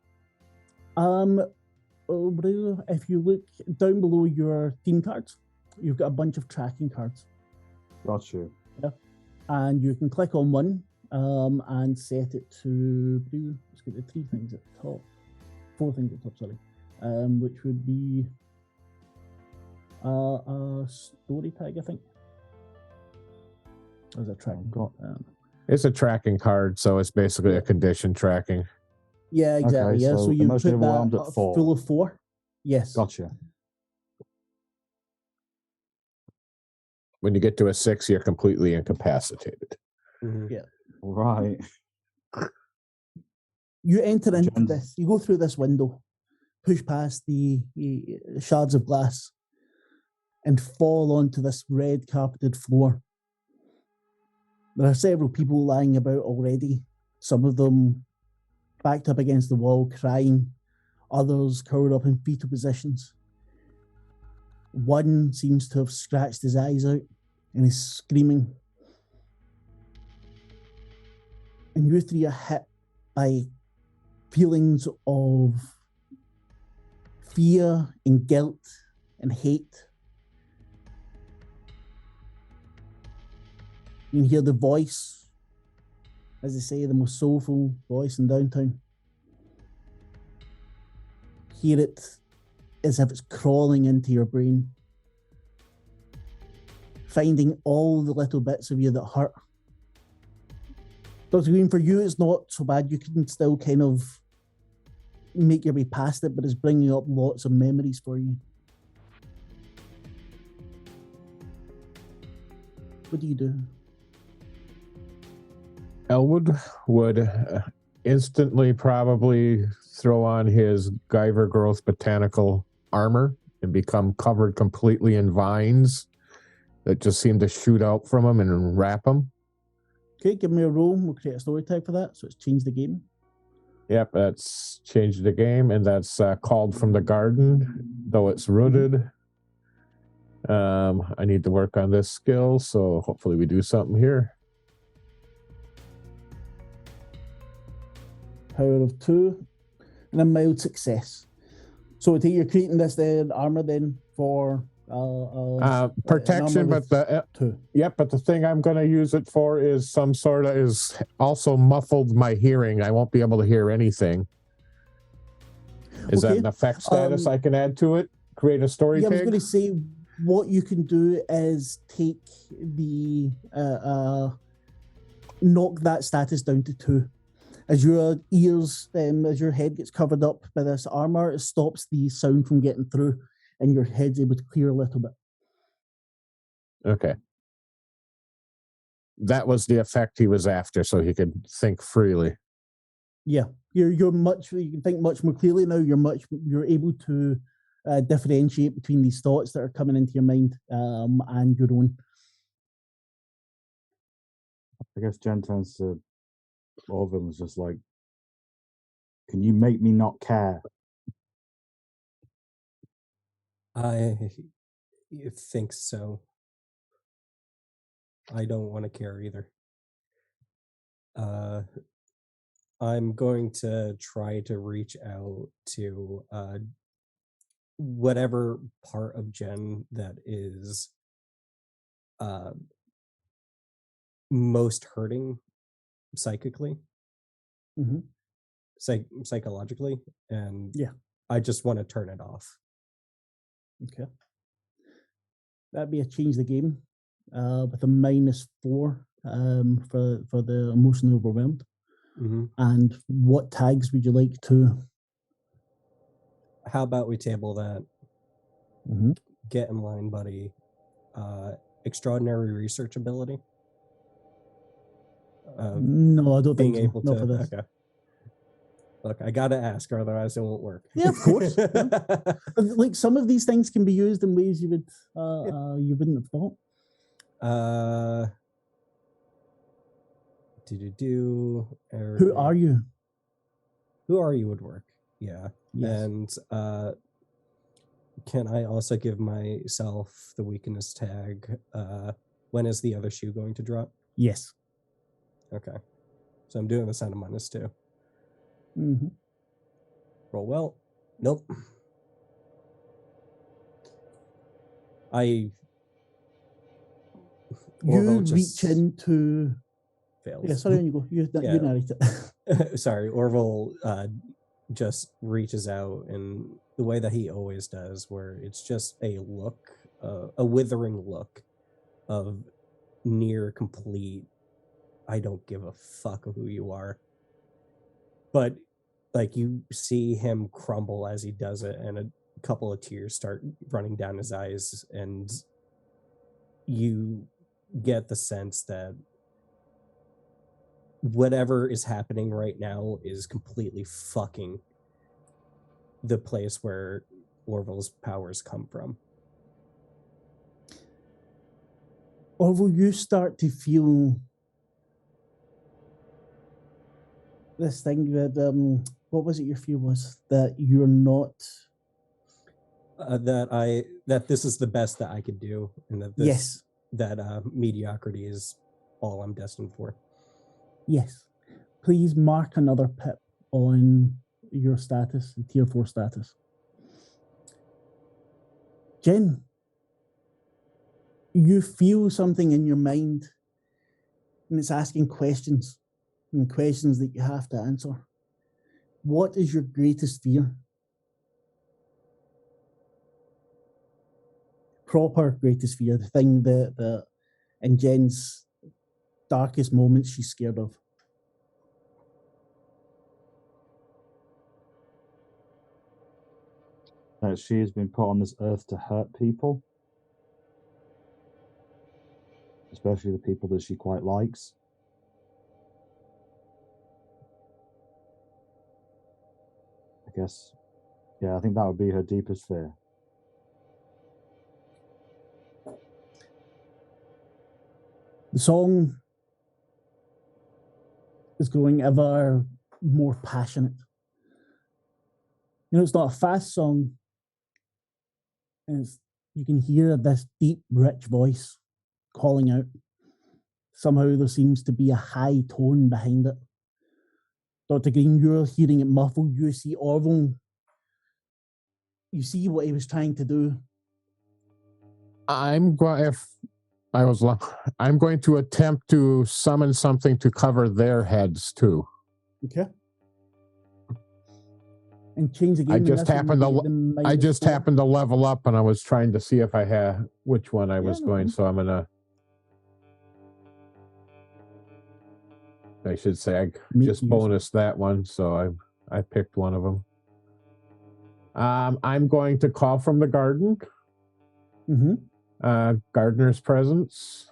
If you look down below your team cards, you've got a bunch of tracking cards, Got you. and you can click on one and set it to. Let's get the 3 things at the top, 4 things at the top. Sorry, which would be a story tag, I think. As a tracking got- It's a tracking card, so it's basically a condition tracking. Yeah, exactly. Okay, Yeah, so so you emotionally put overwhelmed that at 4. full of 4. Yes. Gotcha. When you get to a 6, you're completely incapacitated. Mhm. Yeah. Right. You enter into Jen- this. You go through this window, push past the shards of glass, and fall onto this red carpeted floor. There are several people lying about already. Some of them backed up against the wall, crying. Others cowered up in fetal positions. One seems to have scratched his eyes out and is screaming. And you 3 are hit by feelings of fear and guilt and hate. You can hear the voice, as they say, the most soulful voice in downtown. Hear it as if it's crawling into your brain, finding all the little bits of you that hurt. Dr. Green, for you, it's not so bad. You can still kind of make your way past it, but it's bringing up lots of memories for you. What do you do? Elwood would instantly probably throw on his Guyver Growth Botanical armor and become covered completely in vines that just seem to shoot out from him and wrap him. Okay, give me a roll. We'll create a story tag for that. So it's changed the game. Yep, that's changed the game, and that's called from the garden, though it's rooted. I need to work on this skill, so hopefully we do something here. Power of 2 and a mild success. So you're creating this then armor then for protection, but the two. Yep, but the thing I'm going to use it for is some sort of is also muffled my hearing. I won't be able to hear anything. Is that an effect status I can add to it? Create a story tag? I was going to say what you can do is take the knock that status down to 2. As your ears, as your head gets covered up by this armor, it stops the sound from getting through, and your head's able to clear a little bit. Okay. That was the effect he was after, so he could think freely. Yeah, you can think much more clearly now. You're able to differentiate between these thoughts that are coming into your mind and your own. I guess Jen turns to Orville and is just like, "Can you make me not care?" I think so. I don't want to care either. I'm going to try to reach out to whatever part of Jen that is most hurting psychically, psychologically, and I just want to turn it off. Okay. That'd be a change the game with a -4 for the emotionally overwhelmed. And what tags would you like to? How about we table that? Get in line, buddy. Extraordinary research ability. No, I don't think able so. Not to. for this. Okay. Look, I gotta ask, or otherwise it won't work. Yeah, of course. Like some of these things can be used in ways you would you wouldn't have thought. Who are you? Who are you would work. Yeah. Yes. And can I also give myself the weakness tag? When is the other shoe going to drop? Yes. Okay. So I'm doing this out of -2. Roll well. Nope. You reach into. Fails. Yeah, sorry, you go. You narrate it. Sorry, Orville just reaches out in the way that he always does, where it's just a look, a withering look of near complete, I don't give a fuck who you are. But like you see him crumble as he does it, and a couple of tears start running down his eyes, and you get the sense that whatever is happening right now is completely fucking the place where Orville's powers come from. Orville, you start to feel this thing that what was it your fear was? That you're not that this is the best that I could do, and that that mediocrity is all I'm destined for. Yes. Please mark another pip on your status, the tier 4 status. Jen, you feel something in your mind, and it's asking questions, and questions that you have to answer. What is your greatest fear? Proper greatest fear, the thing that in Jen's darkest moments she's scared of. That she has been put on this earth to hurt people, especially the people that she quite likes. I guess, yeah, I think that would be her deepest fear. The song is growing ever more passionate. You know, it's not a fast song. And you can hear this deep, rich voice calling out. Somehow there seems to be a high tone behind it. Dr. Green, you're hearing it muffled. You see Orville. You see what he was trying to do. I'm going to attempt to summon something to cover their heads too. Okay. And change the game. I just happened to level up, and I was trying to see if I had which one I was going. So I'm gonna. I should say I just bonus that one, so I picked one of them. I'm going to call from the garden. Mm-hmm. Gardener's presence.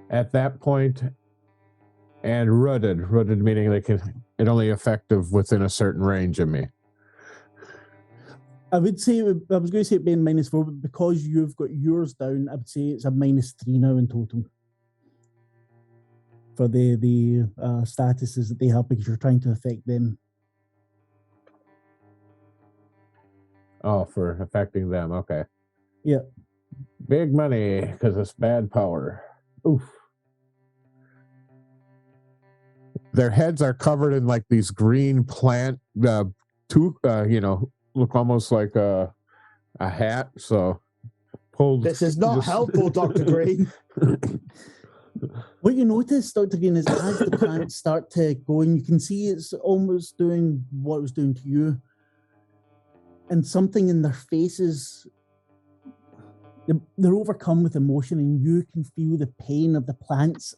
At that point, and rooted meaning it only effective within a certain range of me. I was going to say it being -4, but because you've got yours down, I would say it's a -3 now in total for the statuses that they have, because you're trying to affect them. Oh, for affecting them, okay. Yeah. Big money, because it's bad power. Oof. Their heads are covered in like these green plant, look almost like a hat. So pulled. This is not helpful, Dr. Green. What you notice, Dr. Green, is as the plants start to go, and you can see it's almost doing what it was doing to you. And something in their faces, they're overcome with emotion, and you can feel the pain of the plants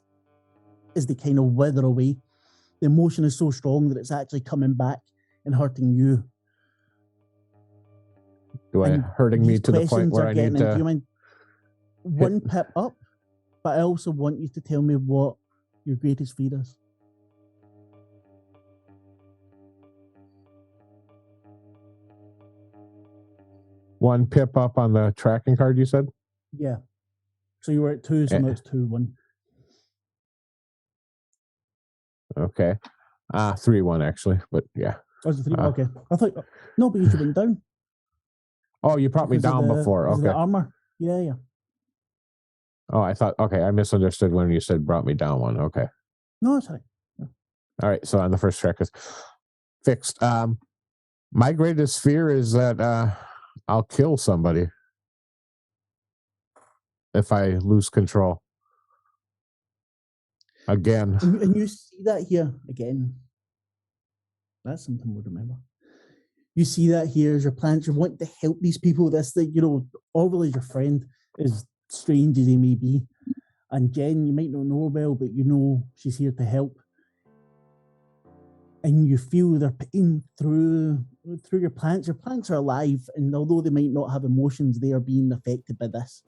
as they kind of wither away. The emotion is so strong that it's actually coming back and hurting you. Hurting me to the point where I need to... One pip up, but I also want you to tell me what your greatest fear is. One pip up on the tracking card, you said? Yeah. So you were at 2, so now it's 2-1. Okay. 3-1 actually, but yeah. Oh, it's 3. Okay. I thought no, but you should have been down. Oh, you brought me down before. Okay. The armor. Yeah. Oh, I thought. Okay, I misunderstood when you said brought me down 1. Okay. No, it's fine. Yeah. All right. So on the first track is fixed. My greatest fear is that I'll kill somebody if I lose control. Again. And you see that here again. That's something we'll remember. You see that here as your plans. You want to help these people. This thing, Orwell is your friend, as strange as he may be. And Jen, you might not know well, but you know she's here to help. And you feel their pain through your plants. Your plants are alive, and although they might not have emotions, they are being affected by this.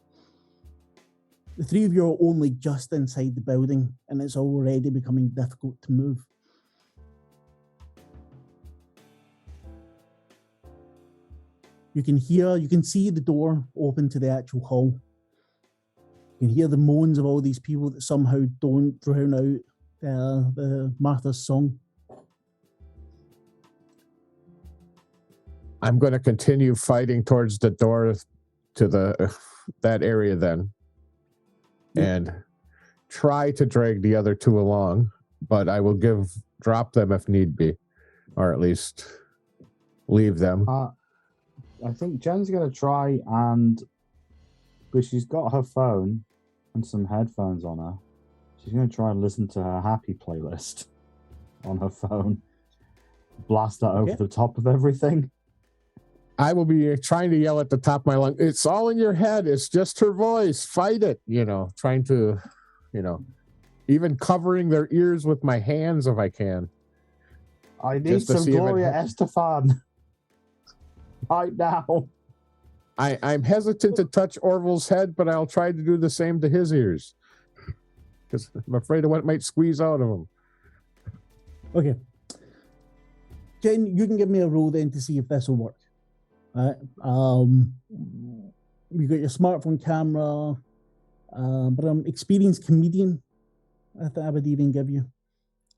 The 3 of you are only just inside the building, and it's already becoming difficult to move. You can see the door open to the actual hall. You can hear the moans of all these people that somehow don't drown out the Martha's song. I'm going to continue fighting towards the door to that area then. And try to drag the other 2 along, but I will drop them if need be, or at least leave them. I think Jen's going to try but she's got her phone and some headphones on her. She's going to try and listen to her happy playlist on her phone. Blast that over the top of everything. I will be trying to yell at the top of my lungs. It's all in your head. It's just her voice. Fight it. Trying to, even covering their ears with my hands if I can. I need some Gloria Estefan. Right now. I'm hesitant to touch Orville's head, but I'll try to do the same to his ears. Because I'm afraid of what might squeeze out of him. Okay. Jen, you can give me a roll then to see if this will work. Right. You got your smartphone camera, but I'm experienced comedian. I think I would even give you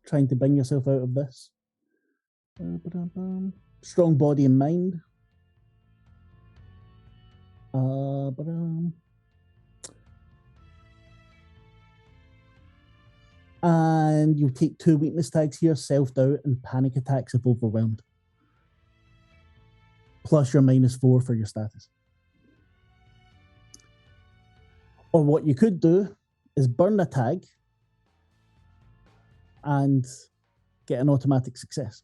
trying to bring yourself out of this. Strong body and mind. And you'll take 2 weakness tags here: self-doubt and panic attacks if overwhelmed. plus your -4 for your status. Or what you could do is burn a tag and get an automatic success.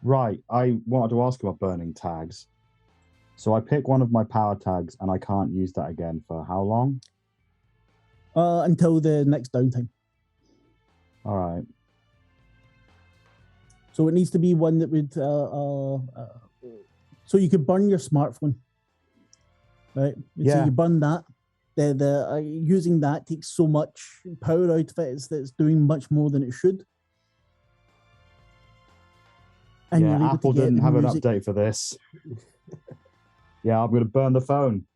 Right. I wanted to ask about burning tags. So I pick one of my power tags and I can't use that again for how long? Until the next downtime. All right. So it needs to be one that would... so you could burn your smartphone. Right? Yeah. So you burn that. Using that takes so much power out of it that it's doing much more than it should. And yeah, Apple didn't have an update for this. Yeah, I'm going to burn the phone.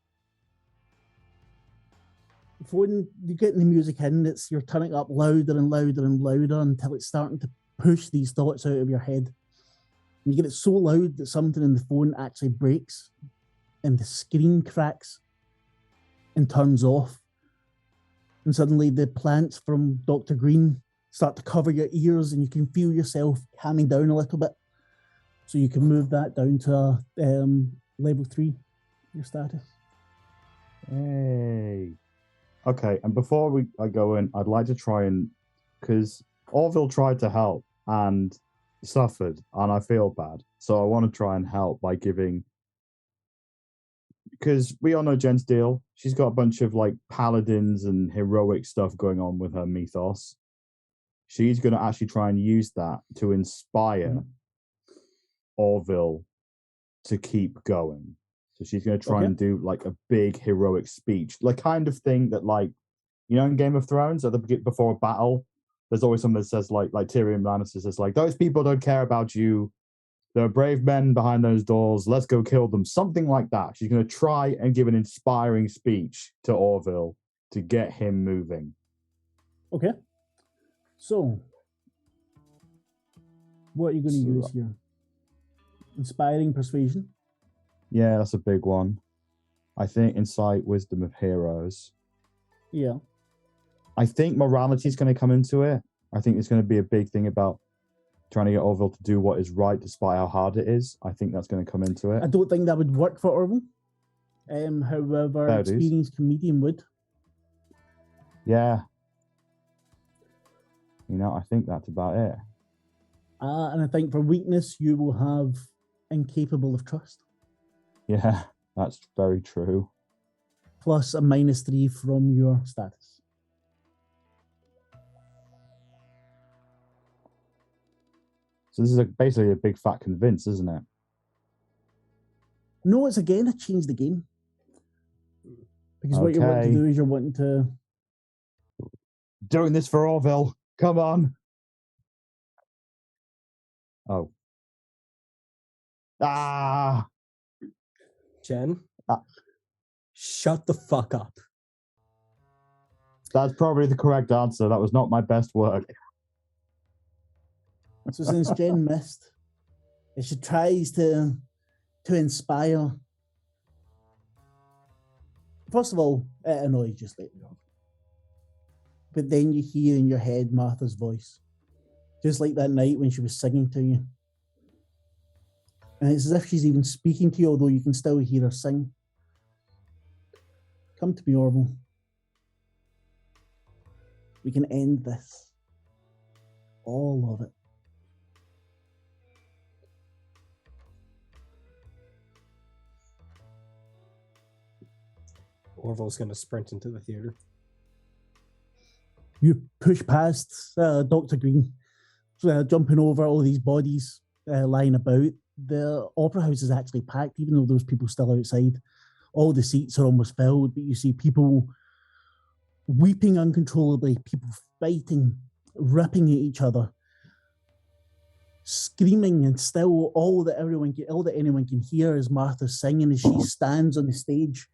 When you get the music in, you're turning it up louder and louder and louder until it's starting to push these thoughts out of your head. And you get it so loud that something in the phone actually breaks and the screen cracks and turns off. And suddenly the plants from Dr. Green start to cover your ears and you can feel yourself calming down a little bit. So you can move that down to level 3, your status. Hey. Okay, and before I go in, I'd like to try and... Because Orville tried to help and suffered, and I feel bad. So I want to try and help by giving... Because we all know Jen's deal. She's got a bunch of like paladins and heroic stuff going on with her mythos. She's going to actually try and use that to inspire Orville to keep going. So she's going to try and do like a big heroic speech, like kind of thing that, like, you know, in Game of Thrones at the before a battle, there's always someone that says like Tyrion Lannister says like, those people don't care about you. There are brave men behind those doors. Let's go kill them. Something like that. She's going to try and give an inspiring speech to Orville to get him moving. Okay. So, what are you going to use here? Inspiring persuasion? Yeah, that's a big one. I think insight, wisdom of heroes. Yeah. I think morality is going to come into it. I think it's going to be a big thing about trying to get Orville to do what is right despite how hard it is. I think that's going to come into it. I don't think that would work for Orville. However, experienced comedian would. Yeah. You know, I think that's about it. And I think for weakness, you will have incapable of trust. Yeah, that's very true. Plus a -3 from your status. So this is basically a big fat convince, isn't it? No, it's again a change the game. Because what you're wanting to do is you're wanting to... Doing this for Orville. Come on. Oh. Ah! Jen? Shut the fuck up. That's probably the correct answer. That was not my best work. So since Jen missed, she tries to inspire. First of all, it annoys you slightly. But then you hear in your head Martha's voice. Just like that night when she was singing to you. And it's as if she's even speaking to you, although you can still hear her sing. Come to me, Orville. We can end this. All of it. Orville's going to sprint into the theater. You push past Dr. Green, jumping over all these bodies lying about. The opera house is actually packed, even though those people still outside. All the seats are almost filled, but you see people weeping uncontrollably, people fighting, ripping at each other, screaming, and still all that anyone can hear is Martha singing as she stands on the stage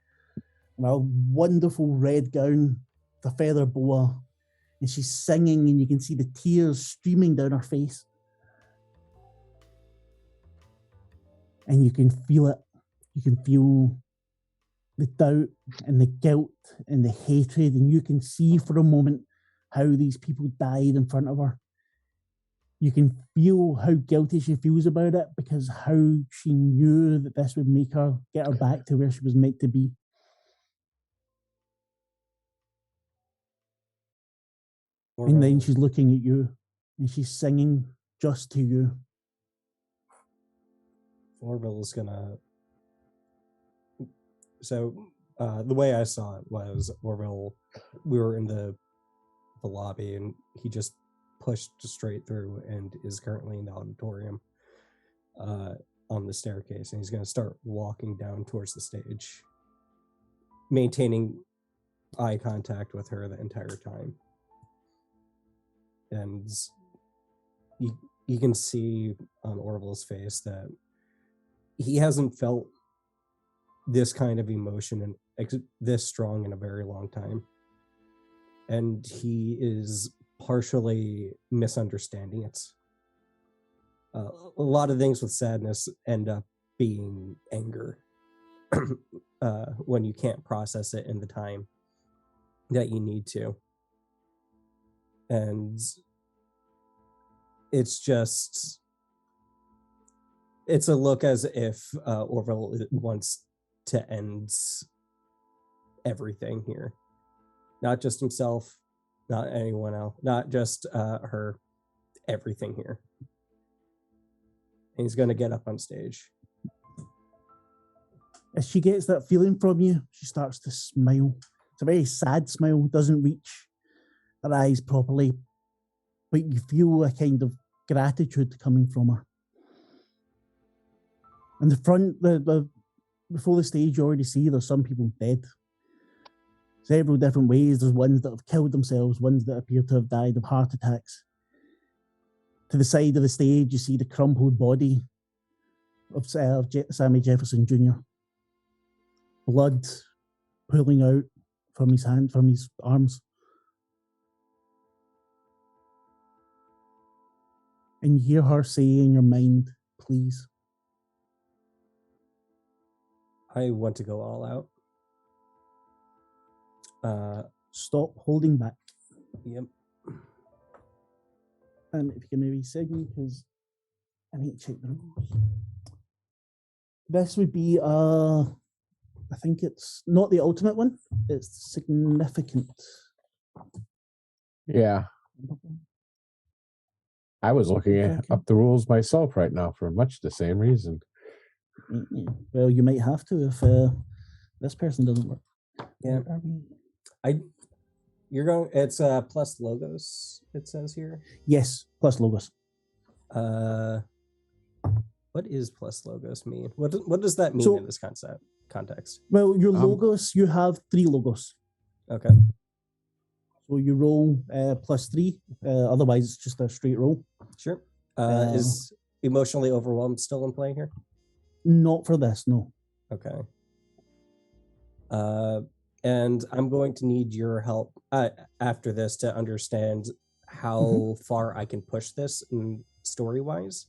in a wonderful red gown, the feather boa, and she's singing, and you can see the tears streaming down her face. And you can feel it. You can feel the doubt and the guilt and the hatred, and you can see for a moment how these people died in front of her. you can feel how guilty she feels about it because how she knew that this would make her get her back to where she was meant to be. And then she's looking at you and she's singing just to you. Orville is gonna. So the way I saw it was Orville. We were in the lobby, and he just pushed straight through, and is currently in the auditorium, on the staircase, and he's gonna start walking down towards the stage, maintaining eye contact with her the entire time, and you can see on Orville's face that he hasn't felt this kind of emotion and this strong in a very long time. And he is partially misunderstanding it. A lot of things with sadness end up being anger when you can't process it in the time that you need to. And it's a look as if Orville wants to end everything here. Not just himself, not anyone else, not just her, everything here. And he's going to get up on stage. As she gets that feeling from you, she starts to smile. It's a very sad smile, doesn't reach her eyes properly, but you feel a kind of gratitude coming from her. In the front, before the stage, you already see there's some people dead. Several different ways. There's ones that have killed themselves, ones that appear to have died of heart attacks. To the side of the stage, you see the crumpled body of Sammy Jefferson Jr. Blood pooling out from his hand, from his arms. And you hear her say in your mind, please. I want to go all out. Stop holding back. Yep. And if you can maybe signal, because I need to check the rules. This would be, I think it's not the ultimate one. It's significant. Yeah. I was looking up the rules myself right now for much the same reason. Well, you might have to if this person doesn't work. Yeah. You're going. It's plus logos. It says here. Yes, plus logos. What is plus logos mean? What does that mean in this context? Well, your logos. You have 3 logos. Okay. So you roll +3. Otherwise, it's just a straight roll. Sure. Is emotionally overwhelmed still in play here? Not for this, no. Okay. And I'm going to need your help after this to understand how far I can push this story-wise.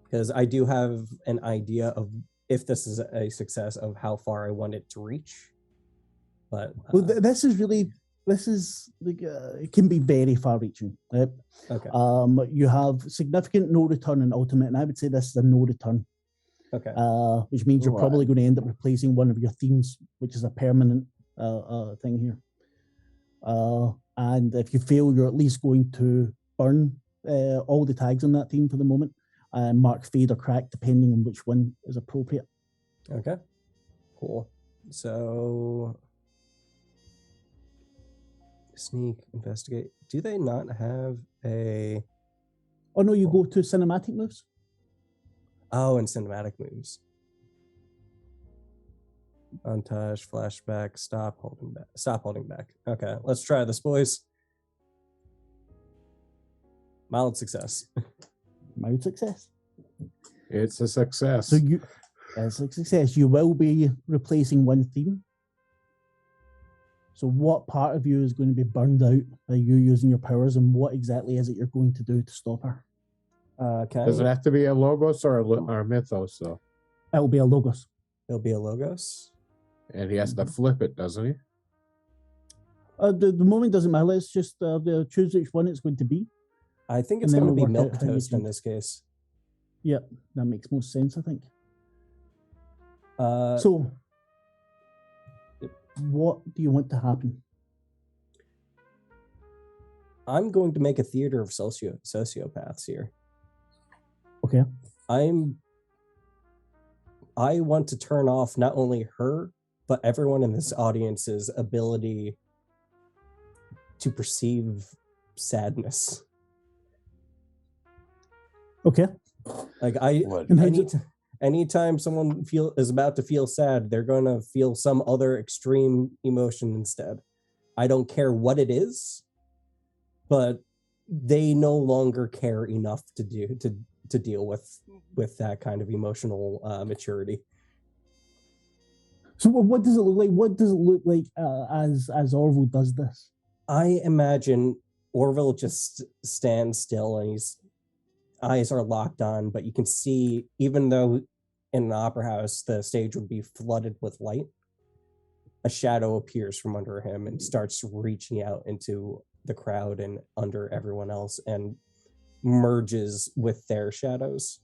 Because I do have an idea of, if this is a success, of how far I want it to reach. But well, this is like it can be very far-reaching. Right? Okay. You have significant no return in ultimate, and I would say this is a no return. Okay. Which means you're probably going to end up replacing one of your themes, which is a permanent thing here. And if you fail, you're at least going to burn all the tags on that theme for the moment, and mark fade or crack depending on which one is appropriate. Okay. Cool. So sneak, investigate. Do they not have a... Oh no, you go to cinematic moves. Oh, and cinematic moves. Untouch, flashback, stop holding back. Okay, let's try this, boys. Mild success. Mild success. It's a success. So it's a success. You will be replacing one theme. So what part of you is going to be burned out by you using your powers, and what exactly is it you're going to do to stop her? Does it have to be a logos or a mythos, though? It'll be a logos. It'll be a logos. And he has to flip it, doesn't he? The moment doesn't matter. Let's just choose which one it's going to be. I think it's And then going to be we'll work out milk how you toast in can- this case. Yep, that makes most sense, I think. Uh, So, what do you want to happen? I'm going to make a theater of sociopaths here. Okay. I want to turn off not only her, but everyone in this audience's ability to perceive sadness. Okay. Like What? anytime someone is about to feel sad, they're going to feel some other extreme emotion instead. I don't care what it is, but they no longer care enough to deal with that kind of emotional maturity. So what does it look like? What does it look like as Orville does this? I imagine Orville just stands still and his eyes are locked on, but you can see, even though in an opera house the stage would be flooded with light, a shadow appears from under him and starts reaching out into the crowd and under everyone else and merges with their shadows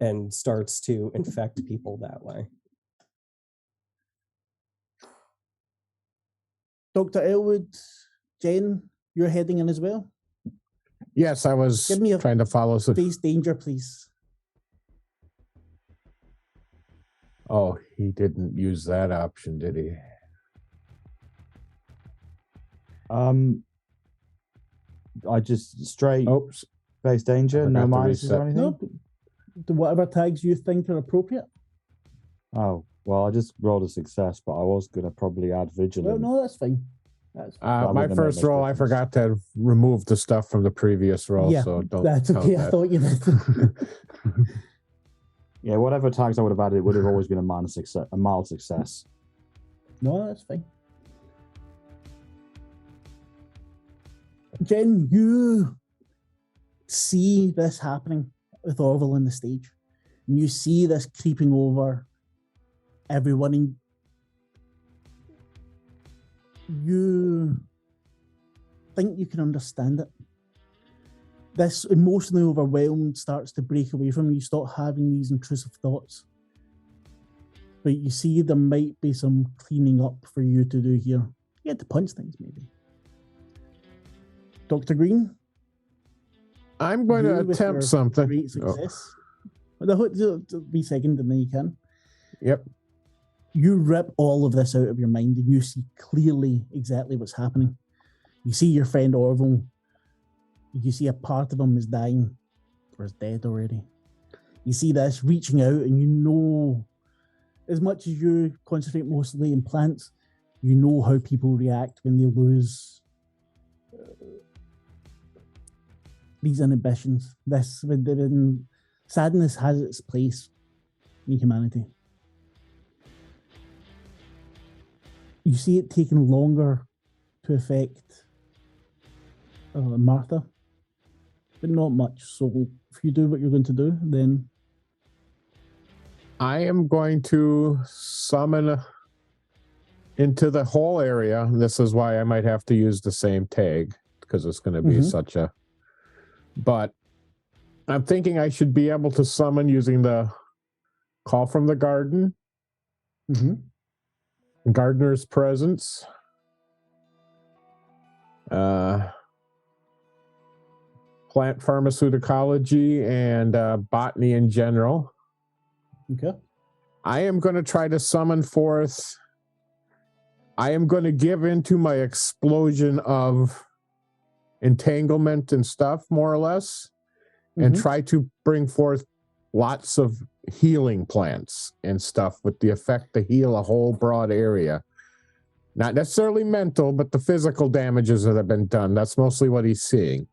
and starts to infect people that way. Dr. Elwood, Jen, you're heading in as well? Yes, I was Give me a trying to follow. Face danger, please. Oh, he didn't use that option, did he? I just straight Oops. face danger, I no forgot to minuses or reset. anything. No, do whatever tags you think are appropriate. Oh, well, I just rolled a success, but I was going to probably add Well, vigilant. no, that's fine. That's fine. That My wouldn't first make much roll, I difference. forgot to remove the stuff from the previous roll, Yeah, so don't that's count okay. I that. thought you did. Yeah, whatever tags I would have added would have always been a mild success. No, that's fine. Jen, you see this happening with Orville on the stage. And you see this creeping over everyone. And you think you can understand it. This emotionally overwhelmed starts to break away from you. You start having these intrusive thoughts. But you see there might be some cleaning up for you to do here. You had to punch things, maybe. Dr. Green? I'm going you to with your attempt something. Great success. Be second, and then you can. Yep. You rip all of this out of your mind and you see clearly exactly what's happening. You see your friend Orville. You see a part of him is dying or is dead already. You see this reaching out, and you know, as much as you concentrate mostly in plants, you know how people react when they lose these inhibitions. When sadness has its place in humanity. You see it taking longer to affect Martha, but not much. So if you do what you're going to do, then I am going to summon into the whole area. This is why I might have to use the same tag, because it's going to be such a... But I'm thinking I should be able to summon using the Call from the Garden, Gardener's Presence, Plant Pharmaceuticology, and Botany in general. okay. I am going to try to summon forth... I am going to give into my explosion of entanglement and stuff, more or less, and try to bring forth lots of healing plants and stuff with the effect to heal a whole broad area. Not necessarily mental, but the physical damages that have been done. That's mostly what he's seeing.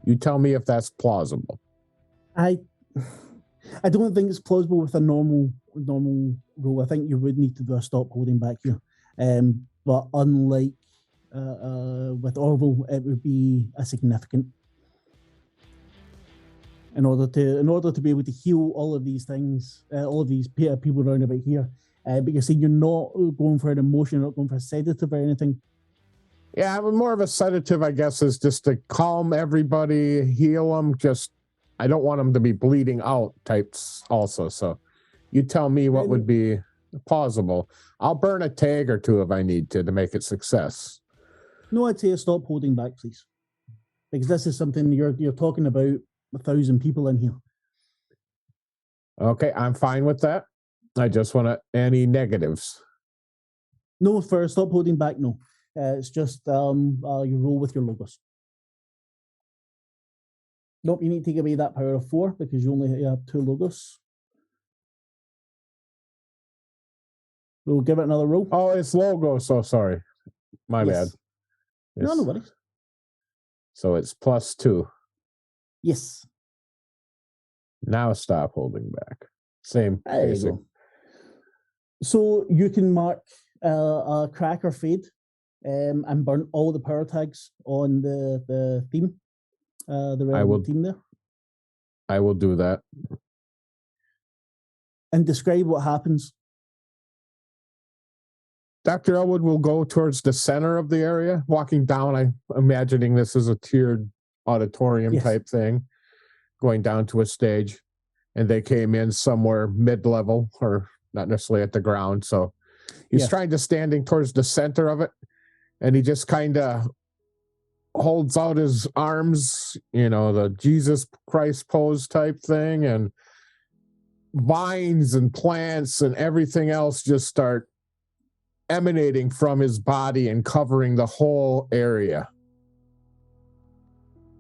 You tell me if that's plausible. I don't think it's plausible with a normal rule. I think you would need to do a stop holding back here. But unlike with Orville, it would be a significant. In order to be able to heal all of these things, all of these people around about here, But you're saying you're not going for an emotion, you're not going for a sedative or anything. Yeah, more of a sedative, I guess, is just to calm everybody, heal them. Just, I don't want them to be bleeding out types also. So you tell me what would be plausible. I'll burn a tag or two if I need to make it success. No, I'd say stop holding back, please. Because this is something you're talking about 1,000 people in here. Okay, I'm fine with that. I just want any negatives. No, for stop holding back, no. It's just you roll with your logos. Nope, you need to take away that power of 4 because you only have 2 logos. We'll give it another roll. Oh, it's logo, so sorry. My bad. No worries. So it's +2. Yes. Now stop holding back. Same basic. So you can mark a crack or fade and burn all the power tags on the theme, the relevant theme there. I will do that. And describe what happens. Dr. Elwood will go towards the center of the area, walking down. I'm imagining this is a tiered auditorium type thing, going down to a stage. And they came in somewhere mid-level or not necessarily at the ground. So he's trying to standing towards the center of it. And he just kind of holds out his arms, the Jesus Christ pose type thing. And vines and plants and everything else just start emanating from his body and covering the whole area.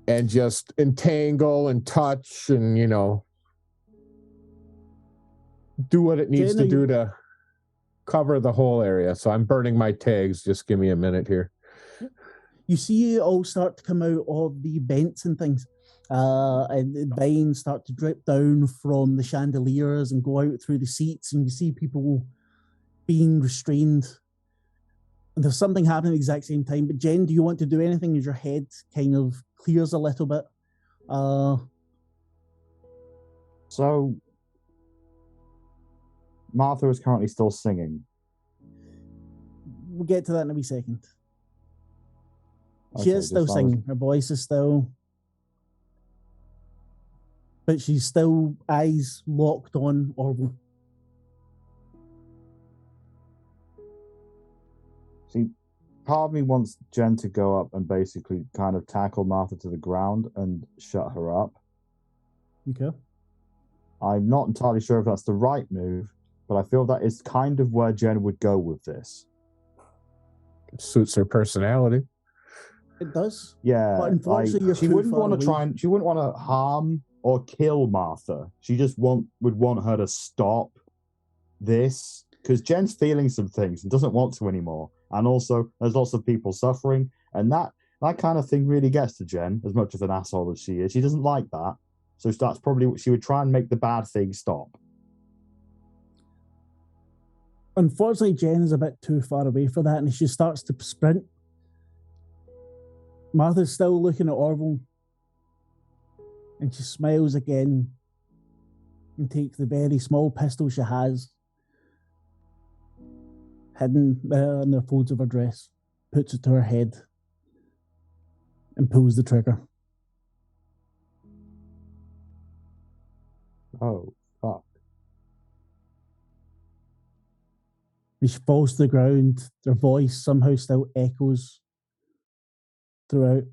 And just entangle and touch and, do what it needs to do to cover the whole area. So I'm burning my tags. Just give me a minute here. You see it all start to come out of the vents and things. And the vines start to drip down from the chandeliers and go out through the seats. And you see people being restrained. And there's something happening at the exact same time. But Jen, do you want to do anything as your head kind of clears a little bit? So Martha is currently still singing. We'll get to that in a wee second. Okay, She is still singing. Her voice is still... But she's still eyes locked on Orville. See, part of me wants Jen to go up and basically kind of tackle Martha to the ground and shut her up. Okay. I'm not entirely sure if that's the right move, but I feel that is kind of where Jen would go with this. It suits her personality. It does. Yeah. But unfortunately, she wouldn't want to she wouldn't want to harm or kill Martha. She just would want her to stop this because Jen's feeling some things and doesn't want to anymore. And also, there's lots of people suffering, and that kind of thing really gets to Jen, as much of an asshole as she is. She doesn't like that. So that's probably what she would try and make the bad thing stop. Unfortunately, Jen is a bit too far away for that, and she starts to sprint. Martha's still looking at Orville, and she smiles again and takes the very small pistol she has hidden in the folds of her dress, puts it to her head, and pulls the trigger. Oh, fuck. As she falls to the ground, her voice somehow still echoes throughout.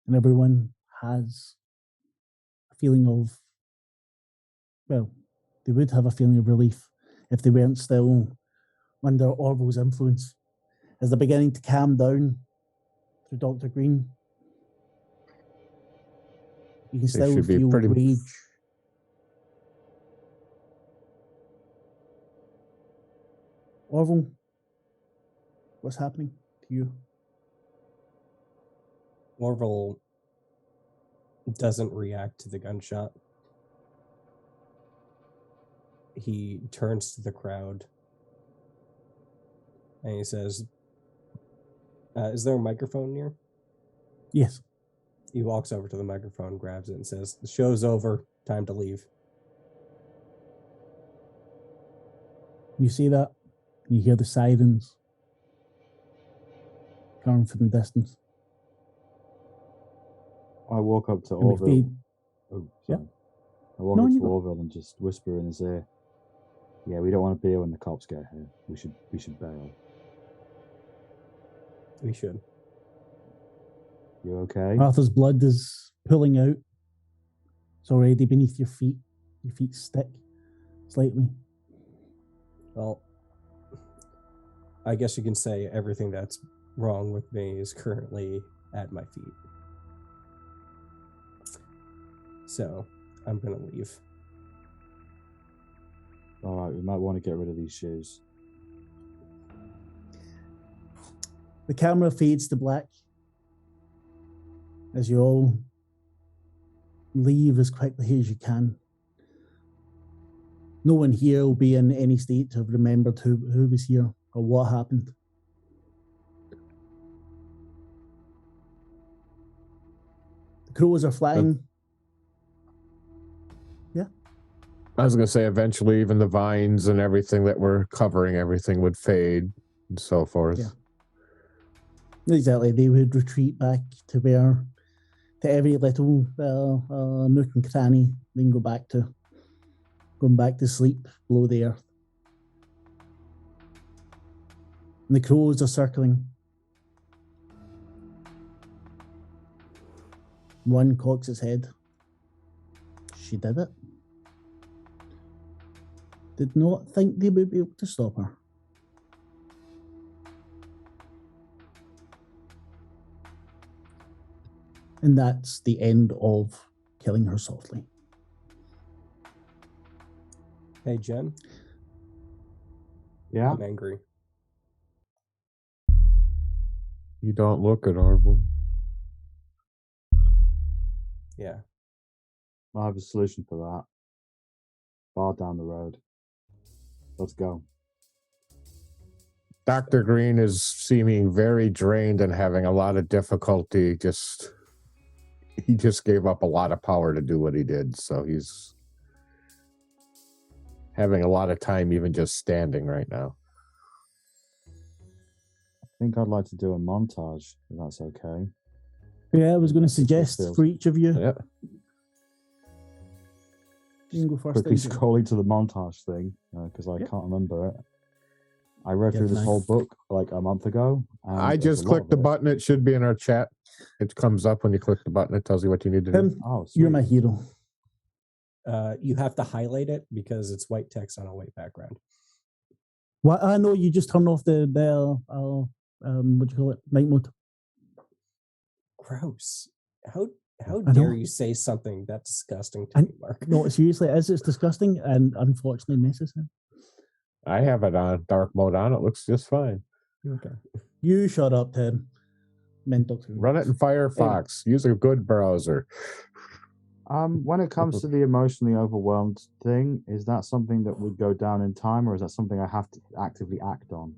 And everyone has a feeling of, well, they would have a feeling of relief if they weren't still under Orville's influence. As they're beginning to calm down through Dr. Green, you can still feel rage. Orville, what's happening to you? Orville doesn't react to the gunshot. He turns to the crowd and he says, is there a microphone near? Yes. He walks over to the microphone, grabs it, and says, "The show's over. Time to leave." You see that? You hear the sirens coming from the distance. I walk up to And we Orville. fade. Oh, Yeah. sorry. I walk No, up you to go. Orville and just whisper in his ear. Yeah, we don't want to be here when the cops get here. We should bail. We should. You okay? Arthur's blood is pulling out. It's already beneath your feet. Your feet stick slightly. Well, I guess you can say everything that's wrong with me is currently at my feet. So, I'm going to leave. All right, we might want to get rid of these shoes. The camera fades to black as you all leave as quickly as you can. No one here will be in any state to have remembered who was here or what happened. The crows are flying. Yeah. I was going to say, eventually, even the vines and everything that were covering everything would fade and so forth. Yeah. Exactly. They would retreat back to every little nook and cranny. Then going back to sleep below the earth. And the crows are circling. One cocks its head. She did it. Did not think they would be able to stop her. And that's the end of killing her softly. Hey, Jen. Yeah? I'm angry. You don't look at Orville. Yeah. I have a solution for that. Far down the road. Let's go. Dr. Green is seeming very drained and having a lot of difficulty. He just gave up a lot of power to do what he did, so he's having a lot of time even just standing right now. I think I'd like to do a montage, if that's okay. Yeah, I was going to suggest for each of you. Yeah. You can go first. Quickly then, Jim. scrolling to the montage thing, because I can't remember it. I read through this whole book like a month ago. I just clicked the button. It should be in our chat. It comes up when you click the button. It tells you what you need to do. Oh, You're my hero. You have to highlight it because it's white text on a white background. What? I know you just turned off the what do you call it? Night mode. Gross. How I dare know. you say something that disgusting to me, Mark? No, seriously, it's disgusting and unfortunately necessary. I have it on dark mode on. It looks just fine. Okay. You shut up, Tim. Mental. Run it in Firefox. Use a good browser. When it comes to the emotionally overwhelmed thing, is that something that would go down in time, or is that something I have to actively act on?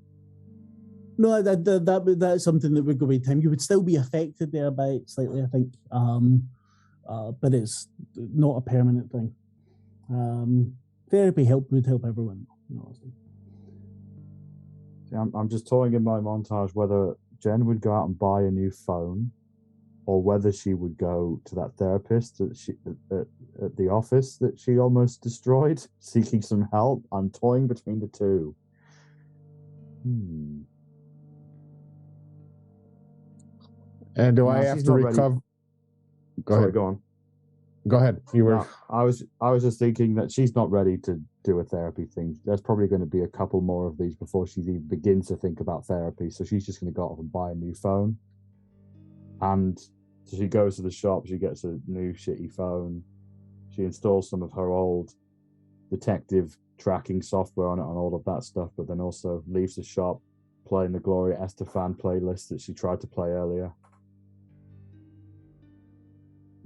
No, that's something that would go with time. You would still be affected there by it slightly, I think. But it's not a permanent thing. Therapy would help everyone. Honestly. See, I'm just toying in my montage whether Jen would go out and buy a new phone, or whether she would go to that therapist at the office that she almost destroyed, seeking some help. I'm toying between the two. And do No, I have she's to not ready. recover? Go Sorry, ahead. go on. Go ahead. You were. No, I was just thinking that she's not ready to do a therapy thing. There's probably going to be a couple more of these before she even begins to think about therapy. So she's just going to go off and buy a new phone. And so she goes to the shop. She gets a new shitty phone. She installs some of her old detective tracking software on it and all of that stuff. But then also leaves the shop playing the Gloria Estefan playlist that she tried to play earlier.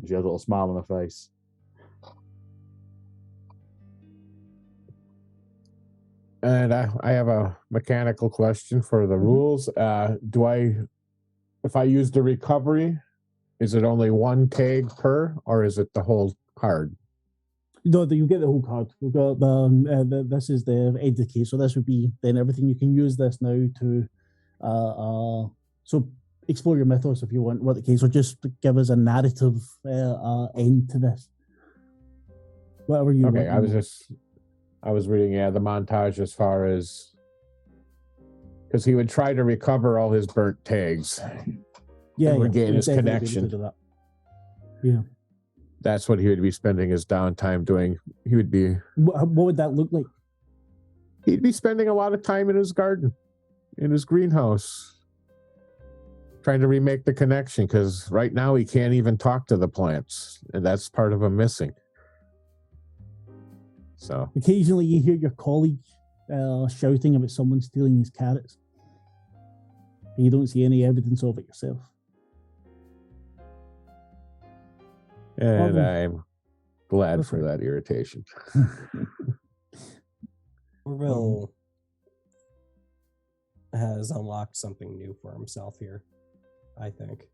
She has a little smile on her face. And I have a mechanical question for the rules. If I use the recovery, is it only one keg per, or is it the whole card? No, you get the whole card. We've got this is the end of the case, so this would be then everything. You can use this now to, so explore your mythos if you want. What the case, or just give us a narrative end to this. Whatever you want. Okay, I was reading the montage as far as because he would try to recover all his burnt tags. And regain his connection. Yeah. That's what he would be spending his downtime doing. He would be. What would that look like? He'd be spending a lot of time in his garden, in his greenhouse, trying to remake the connection. Because right now he can't even talk to the plants, and that's part of him missing. So occasionally you hear your colleague shouting about someone stealing his carrots. But you don't see any evidence of it yourself. And I'm glad for that irritation. Orville has unlocked something new for himself here, I think.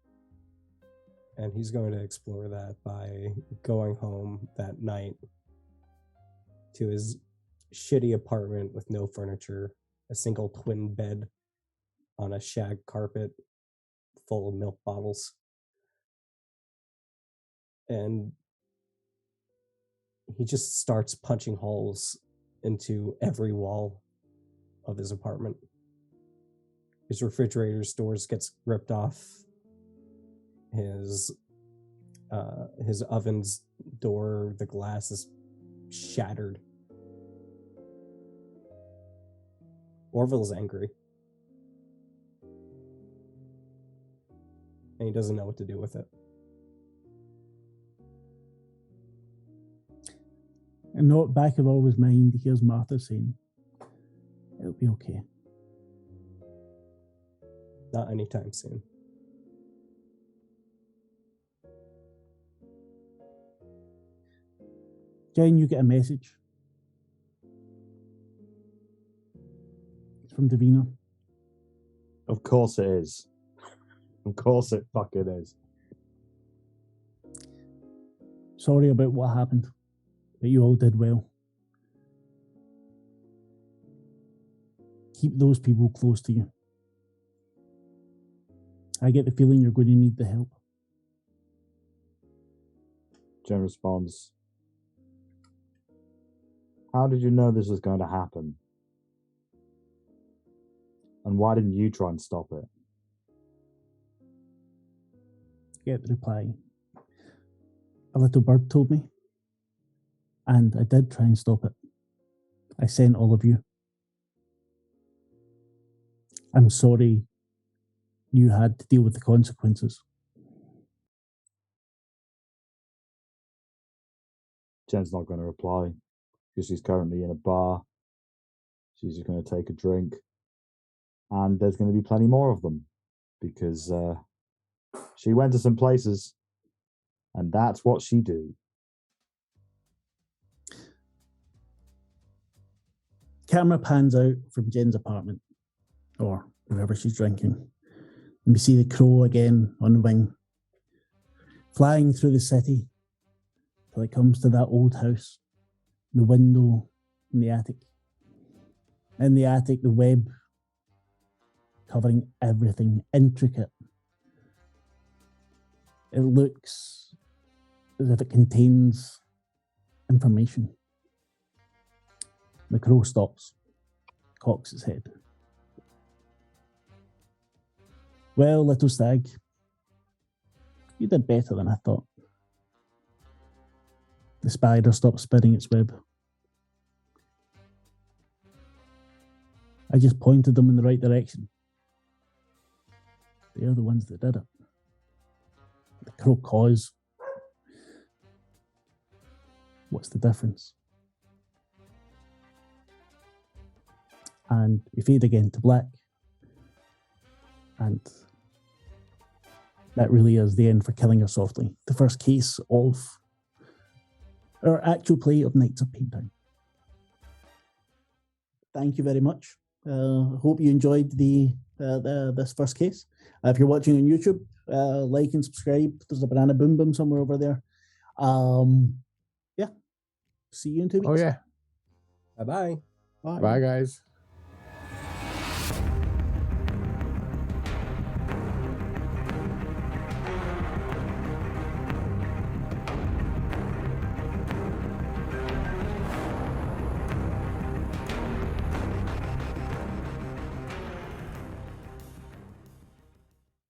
And he's going to explore that by going home that night to his shitty apartment with no furniture, a single twin bed on a shag carpet full of milk bottles. And he just starts punching holes into every wall of his apartment. His refrigerator's doors gets ripped off. His oven's door, the glass is shattered. Orville is angry. And he doesn't know what to do with it. And not back of all his mind, here's Martha saying, it'll be okay. Not anytime soon. Jen, you get a message. It's from Davina. Of course it is. Of course it fucking is. Sorry about what happened, but you all did well. Keep those people close to you. I get the feeling you're going to need the help. Jen responds, how did you know this was going to happen? And why didn't you try and stop it? Get the reply. A little bird told me. And I did try and stop it. I sent all of you. I'm sorry you had to deal with the consequences. Jen's not going to reply because she's currently in a bar. She's just going to take a drink. And there's going to be plenty more of them because she went to some places and that's what she do. Camera pans out from Jen's apartment or wherever she's drinking. And we see the crow again on the wing, flying through the city till it comes to that old house, the window in the attic. In the attic, the web covering everything, intricate. It looks as if it contains information. The crow stops, cocks its head. Well, little stag, you did better than I thought. The spider stopped spinning its web. I just pointed them in the right direction. They're the ones that did it. The crow caws. What's the difference? And we fade again to black. And that really is the end for Killing Her Softly, the first case of our actual play of Knights of Paintown. Thank you very much. Hope you enjoyed this first case. If you're watching on YouTube, like and subscribe. There's a banana boom boom somewhere over there. Yeah. See you in 2 weeks. Oh, yeah. Bye-bye. Bye. Bye, guys.